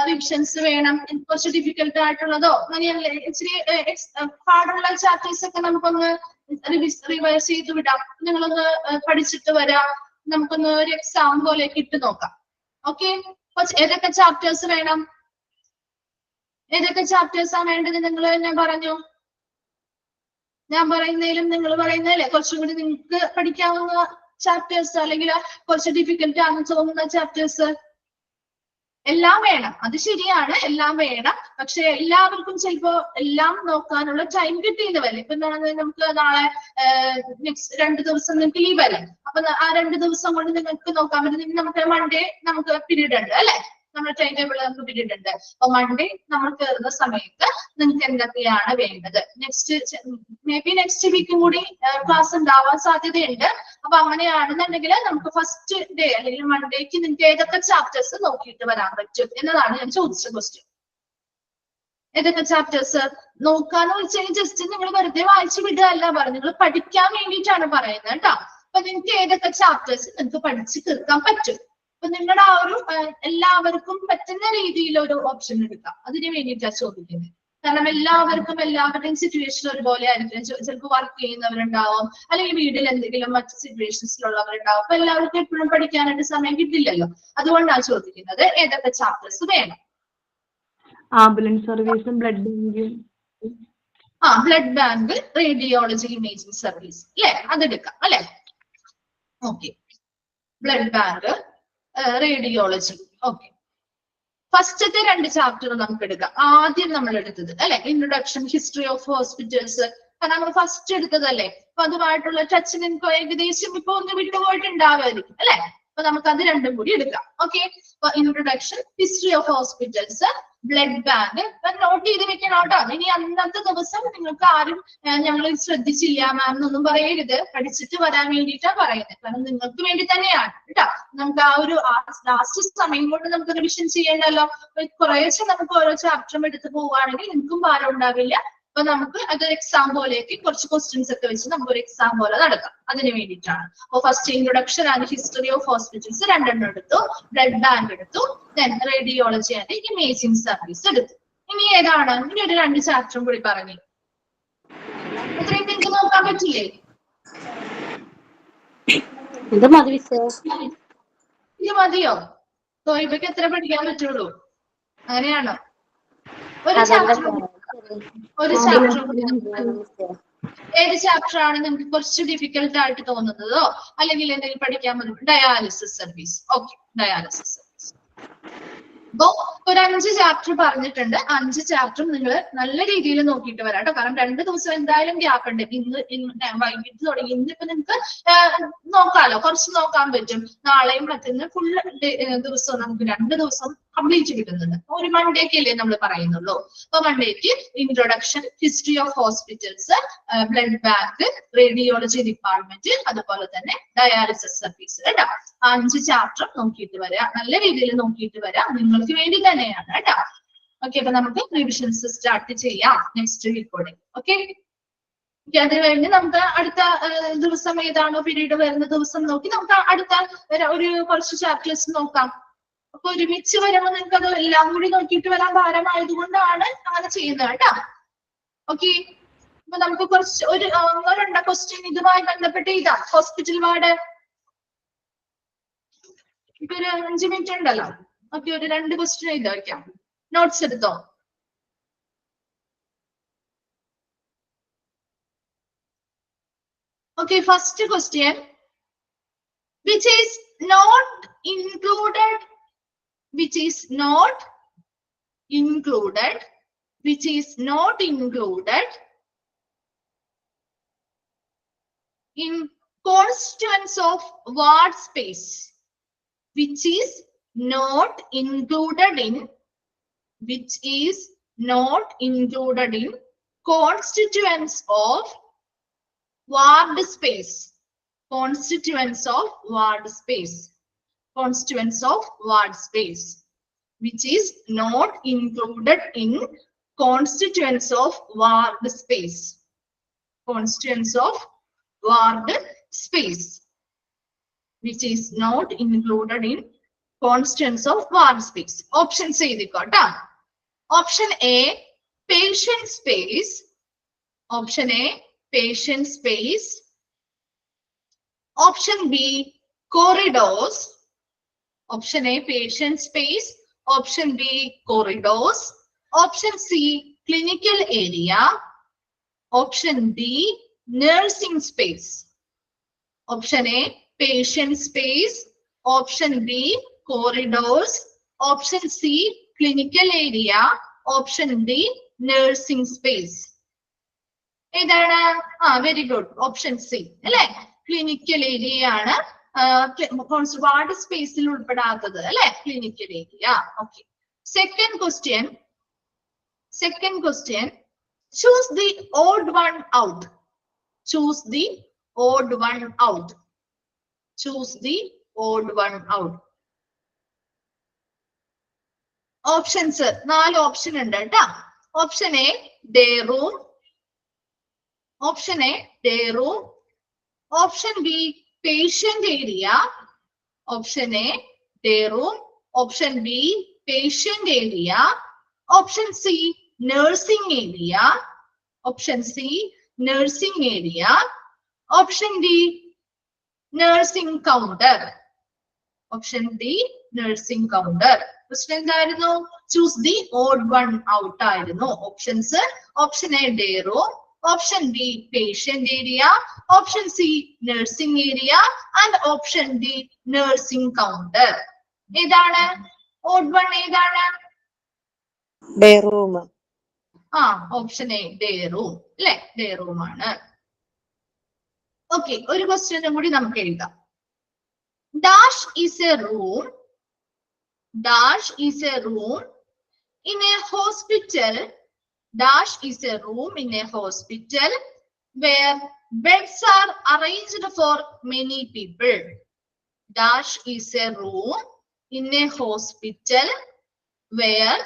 റിവിഷൻസ് വേണം? കുറച്ച് ഡിഫിക്കൽട്ട് ആയിട്ടുള്ളതോ അങ്ങനെയല്ലേ, ഇച്ചിരി പാടുള്ള ചാപ്റ്റേഴ്സ് ഒക്കെ നമുക്കൊന്ന് റിവൈസ് ചെയ്ത് വിടാം. നിങ്ങളൊന്ന് പഠിച്ചിട്ട് വരാം. നമുക്കൊന്ന് ഒരു എക്സാം പോലെ ഇട്ട് നോക്കാം. ഓക്കെ, ഏതൊക്കെ ചാപ്റ്റേഴ്സ് വേണം? ഏതൊക്കെ ചാപ്റ്റേഴ്സ് ആണ് വേണ്ടത്? നിങ്ങൾ തന്നെ പറഞ്ഞു. ഞാൻ പറയുന്നതിലും നിങ്ങൾ പറയുന്നതല്ലേ കുറച്ചും കൂടി നിങ്ങൾക്ക് പഠിക്കാവുന്ന ചാപ്റ്റേഴ്സ്, അല്ലെങ്കിൽ കുറച്ച് ഡിഫിക്കൽട്ട് ആണെന്ന് തോന്നുന്ന ചാപ്റ്റേഴ്സ്? എല്ലാം വേണം, അത് ശരിയാണ്, എല്ലാം വേണം. പക്ഷെ എല്ലാവർക്കും ചിലപ്പോ എല്ലാം നോക്കാനുള്ള ടൈം കിട്ടിയെന്ന് വരും. ഇപ്പൊ നമുക്ക് നാളെ നെക്സ്റ്റ് 2 ദിവസം നിങ്ങൾക്ക് ലീവ് അല്ലേ? അപ്പൊ ആ 2 ദിവസം കൊണ്ട് നിങ്ങൾക്ക് നോക്കാൻ പറ്റും. നമുക്ക് മൺഡേ നമുക്ക് പീരീഡ് ഉണ്ട് അല്ലെ? നമ്മുടെ ടൈം ടേബിൾ നമുക്ക് പീരീഡ് ഉണ്ട്. അപ്പൊ മൺഡേ നമ്മൾ കയറുന്ന സമയത്ത് നിങ്ങൾക്ക് എന്തൊക്കെയാണ് വേണ്ടത്? മേ ബി നെക്സ്റ്റ് വീക്കും കൂടി ക്ലാസ് ഉണ്ടാവാൻ സാധ്യതയുണ്ട്. അപ്പൊ അങ്ങനെയാണെന്നുണ്ടെങ്കിൽ നമുക്ക് ഫസ്റ്റ് ഡേ അല്ലെങ്കിൽ മൺഡേക്ക് നിങ്ങൾക്ക് ഏതൊക്കെ ചാപ്റ്റേഴ്സ് നോക്കിയിട്ട് വരാൻ പറ്റും എന്നതാണ് ഞാൻ ചോദിച്ച ക്വസ്റ്റ്യൻ. ഏതൊക്കെ ചാപ്റ്റേഴ്സ് നോക്കാന്ന് വെച്ചാൽ ജസ്റ്റ് നിങ്ങൾ വെറുതെ വായിച്ചു വിടുക അല്ല പറഞ്ഞു, നിങ്ങൾ പഠിക്കാൻ വേണ്ടിയിട്ടാണ് പറയുന്നത് കേട്ടോ. അപ്പൊ നിങ്ങൾക്ക് ഏതൊക്കെ ചാപ്റ്റേഴ്സ് നിങ്ങൾക്ക് പഠിച്ച് തീർക്കാൻ പറ്റും. അപ്പൊ നിങ്ങളുടെ ആ ഒരു എല്ലാവർക്കും പറ്റുന്ന രീതിയിൽ ഒരു ഓപ്ഷൻ എടുക്കാം. അതിന് വേണ്ടിയിട്ടാണ് ചോദിക്കുന്നത്. കാരണം എല്ലാവർക്കും എല്ലാവരുടെയും സിറ്റുവേഷൻ ഒരുപോലെ ആയിരിക്കും. ചിലപ്പോൾ വർക്ക് ചെയ്യുന്നവരുണ്ടാവും, അല്ലെങ്കിൽ വീട്ടിൽ എന്തെങ്കിലും മറ്റു സിറ്റുവേഷൻസിലുള്ളവരുണ്ടാവും. അപ്പൊ എല്ലാവർക്കും എപ്പോഴും പഠിക്കാനായിട്ട് സമയം കിട്ടില്ലല്ലോ. അതുകൊണ്ടാണ് ചോദിക്കുന്നത് ഏതൊക്കെ ചാപ്റ്റേഴ്സ് വേണം. ആംബുലൻസ് സർവീസും ബ്ലഡ് ബാങ്കും. Blood bank, radiology imaging service അല്ലെ? അതെടുക്കാം അല്ലെ? Okay, blood bank, radiology. Okay, ഫസ്റ്റത്തെ 2 ചാപ്റ്റർ നമുക്ക് എടുക്കാം. ആദ്യം നമ്മൾ എടുത്തത് അല്ലെ, ഇൻട്രൊഡക്ഷൻ, ഹിസ്റ്ററി ഓഫ് ഹോസ്പിറ്റൽസ്. കാരണം നമ്മൾ ഫസ്റ്റ് എടുത്തതല്ലേ, അപ്പൊ അതുമായിട്ടുള്ള ടച്ച് നിങ്ങൾക്ക് ഏകദേശം ഇപ്പൊ ഒന്ന് വിട്ടുപോയിട്ടുണ്ടാവായിരിക്കും അല്ലെ? അപ്പൊ നമുക്ക് അത് രണ്ടും കൂടി എടുക്കാം. ഓക്കെ, അപ്പൊ introduction, history of hospitals, blood bank note ചെയ്ത് വെക്കണം കേട്ടോ. ഇനി അന്നത്തെ ദിവസം നിങ്ങൾക്ക് ആരും ഞങ്ങൾ ശ്രദ്ധിച്ചില്ല മാം എന്നൊന്നും പറയരുത്. പഠിച്ചിട്ട് വരാൻ വേണ്ടിയിട്ടാണ് പറയുന്നത്. കാരണം നിങ്ങൾക്ക് വേണ്ടി തന്നെയാണ് കേട്ടോ. നമുക്ക് ആ ഒരു ലാസ്റ്റ് സമയം കൊണ്ട് നമുക്ക് റിവിഷൻ ചെയ്യേണ്ടല്ലോ. കുറേശ്ശെ നമുക്ക് ഓരോ ചാപ്റ്ററും എടുത്ത് പോവുകയാണെങ്കിൽ നിങ്ങൾക്കും ഭാരം ഉണ്ടാവില്ല. അപ്പൊ നമുക്ക് അതൊരു എക്സാം പോലെയൊക്കെ കുറച്ച് ക്വസ്റ്റ്യൻസ് ഒക്കെ വെച്ച് നമുക്ക് ഒരു എക്സാം പോലെ നടക്കാം. അതിന് വേണ്ടിയിട്ടാണ്. അപ്പൊ first introduction and history of hospitals 2 എടുത്തു, ബ്ലഡ് ബാങ്ക് എടുത്തു, then radiology and imaging service എടുത്തു. ഇനി ഏതാണ്? ഇനി ഒരു 2 ചാപ്റ്ററും കൂടി പറഞ്ഞു. അത്രയും നിങ്ങൾക്ക് നോക്കാൻ പറ്റില്ലേ? ഇത് മതിയോ? തോയ്ബയ്ക്ക് എത്ര പഠിക്കാൻ പറ്റുള്ളൂ? അങ്ങനെയാണോ? ഒരു ചാപ്റ്റർ ഏത് ചാപ്റ്റർ ആണ് നിങ്ങൾക്ക് കുറച്ച് ഡിഫിക്കൽട്ട് ആയിട്ട് തോന്നുന്നതോ അല്ലെങ്കിൽ എന്തെങ്കിലും പഠിക്കാൻ പറ്റും? Dialysis service. Okay, dialysis service. അപ്പോ ഒരു 5 ചാപ്റ്റർ പറഞ്ഞിട്ടുണ്ട്. 5 ചാപ്റ്ററും നിങ്ങൾ നല്ല രീതിയിൽ നോക്കിയിട്ട് വരാം കേട്ടോ. കാരണം 2 ദിവസം എന്തായാലും ഗ്യാപ്പ് ഉണ്ട്. ഇന്ന് വൈകിട്ട് തുടങ്ങി. ഇന്നിപ്പോ നിങ്ങൾക്ക് നോക്കാലോ, കുറച്ച് നോക്കാൻ പറ്റും. നാളെയും മറ്റന്ന് ഫുൾ ദിവസവും നമുക്ക് 2 ദിവസം കംപ്ലീറ്റ് കിട്ടുന്നുണ്ട്. ഒരു മൺഡേക്ക് അല്ലേ നമ്മൾ പറയുന്നുള്ളൂ. അപ്പൊ മൺഡേക്ക് introduction, history of hospitals, blood bank, radiology department, അതുപോലെ തന്നെ ഡയാലിസിസ് സർവീസ് കേട്ടോ. 5 ചാപ്റ്റർ നോക്കിയിട്ട് വരാം, നല്ല രീതിയിൽ നോക്കിയിട്ട് വരാം. നിങ്ങൾക്ക് വേണ്ടി തന്നെയാണ് കേട്ടോ. ഓക്കെ, അപ്പൊ നമുക്ക് റിവിഷൻസ് സ്റ്റാർട്ട് ചെയ്യാം നെക്സ്റ്റ് വീക്കോടെ. ഓക്കെ, അത് കഴിഞ്ഞ് നമുക്ക് അടുത്ത ദിവസം ഏതാണോ പീരീഡ് വരുന്ന ദിവസം നോക്കി നമുക്ക് അടുത്ത ഒരു കുറച്ച് ചാപ്റ്റേഴ്സ് നോക്കാം. അപ്പൊ ഒരുമിച്ച് വരുമ്പോൾ നിങ്ങൾക്ക് അത് എല്ലാം കൂടി നോക്കിയിട്ട് വരാൻ ഭാരമായതുകൊണ്ടാണ് അങ്ങനെ ചെയ്യുന്നത് കേട്ടോ. ഓക്കെ, അപ്പൊ നമുക്ക് കുറച്ച് ഒരു 1-2 ക്വസ്റ്റ്യൻ ഇതുമായി ബന്ധപ്പെട്ട് ഇതാ ഹോസ്പിറ്റൽ വാർഡ്. ഇപ്പൊ ഒരു 5 മിനിറ്റ് ഉണ്ടല്ലോ. ഓക്കെ, ഒരു 2 ക്വസ്റ്റ്യൻ എഴുതി വയ്ക്കാം. നോട്ട്സ് എടുത്തോ? Okay, first question. Which is not included? Which is not included? Which is not included in constituents of ward space? Which is not included in? Which is not included in constituents of ward space? Constituents of ward space. Constituents of ward space. Which is not included in constituents of ward space. Constituents of ward space. Which is not included in constituents of ward space. Options എഴുതിക്കോട്ടാ. Option A, patient space. Option A, patient space. Option B, corridors. Option A, patient space. Option B, corridors. Option C, clinical area. Option D, nursing space. Option A, patient space. Option B, corridors. Option C, clinical area. Option D, nursing space. ഏതാണ്? Very good, option C അല്ലെ, clinical area ആണ് ward സ്പേസിൽ ഉൾപ്പെടാത്തത് അല്ലെ, clinical area. Okay, second question. Choose the odd one out. Choose the odd one out. Choose the odd one out. Options 4 option ഉണ്ട് കേട്ടോ. Option A, day room. Option A, day room. Option B, patient area. Option A, day room. Option B, patient area. Option C, nursing area. Option C, nursing area. Option D, nursing counter. Option D, nursing counter. Question എന്തായിരുന്നു? Choose the odd one out ആയിരുന്നു. Options option A, day room. Option B, patient area. Option C, nursing area. And option D, nursing counter. ഏതാണ് odd one? ഏതാണ്? Day room. Option A, day room അല്ലെ, day room ആണ്. Okay, ഒരു ക്വസ്റ്റ്യനും കൂടി നമുക്ക് എഴുതാം. Dash is a room. Dash is a room in a hospital. Dash is a room in a hospital where beds are arranged for many people. Dash is a room in a hospital where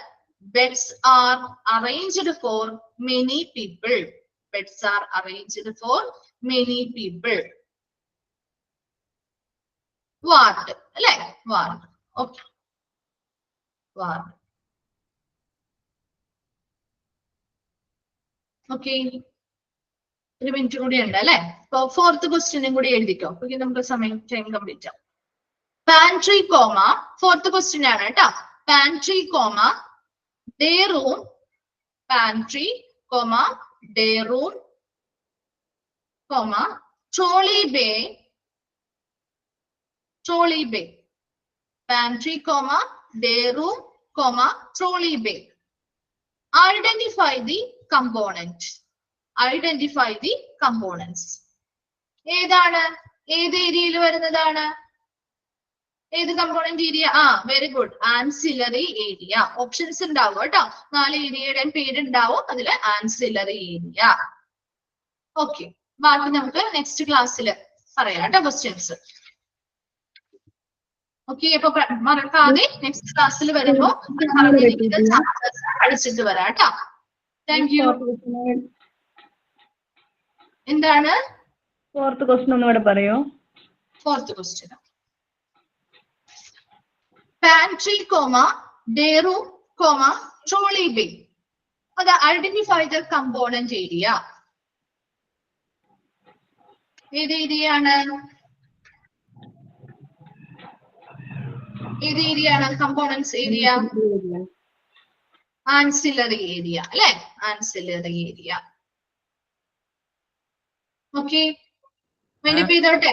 beds are arranged for many people. Beds are arranged for many people. Ward, അല്ലേ? Ward. Okay. Ward. Okay, ഒരു minute കൂടി ഉണ്ട് അല്ലെ. അപ്പൊ 4th ക്വസ്റ്റ്യനും കൂടി എഴുതിക്കോ. Okay, നമുക്ക് ടൈം കംപ്ലീറ്റ് ആവും. പാൻട്രി കോമ 4th ക്വസ്റ്റ്യൻ ആണ് കേട്ടോ. Pantry comma day room. Pantry comma day room. comma, trolley bay, trolley bay. Pantry, comma, day room, comma, trolley bay. Identify the component. Identify the components. ഏതാണ്? ഏത് ഏരിയയിൽ വരുന്നതാണ്? ഏത് component area? Very good, ancillary area. Options ഉണ്ടാവും കേട്ടോ, 4 ഏരിയയുടെ പേരുണ്ടാവും, അതില് ആൻസിലറി ഏരിയ. ഓക്കെ, ബാക്കി നമുക്ക് നെക്സ്റ്റ് ക്ലാസ്സിൽ പറയാം കേട്ടോ ക്വസ്റ്റ്യൻസ്. ഓക്കെ, അപ്പൊ മറക്കാതെ നെക്സ്റ്റ് ക്ലാസ്സിൽ വരുമ്പോ പഠിച്ചിട്ട് വരാം കേട്ടോ. Thank you. എന്താണ്? 4th ക്വസ്റ്റ്യൻ ഒന്നുകൂടെ പറയോ? 4th question. Pantry, comma, day room, comma, trolley bay. അത് ഐഡന്റിഫൈ ദ കമ്പോണന്റ് ഏരിയ. ഏത് ഏരിയയാണ്? ഏത് ഏരിയയാണ് കമ്പോണൻസ് ഏരിയ? ആൻസിലറി ഏരിയ അല്ലെ? Ancillary area. ഓക്കെ, വേണ്ടി ചെയ്തോട്ടെ.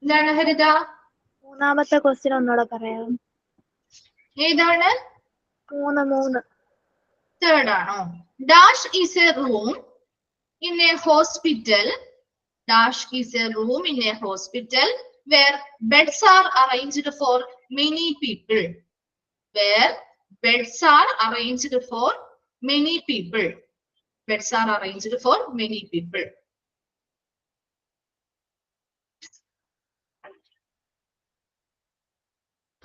എന്താണ് ഹരിത? 3ാമത്തെ ക്വസ്റ്റ്യൻ ഒന്നുകൂടെ പറയാം. ഏതാണ്? 3. തേർഡ് ആണോ? Dash is A room in A hospital. Dash is a room in a hospital where beds are arranged for many people. Where beds are arranged for many people. Beds are arranged for many people.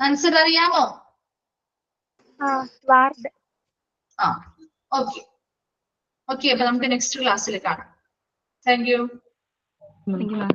Answer അറിയാമോ? Ward. Okay okay, അപ്പൊ നമുക്ക് next ക്ലാസ്സിൽ കാണാം. Thank you. Thank you, ma'am.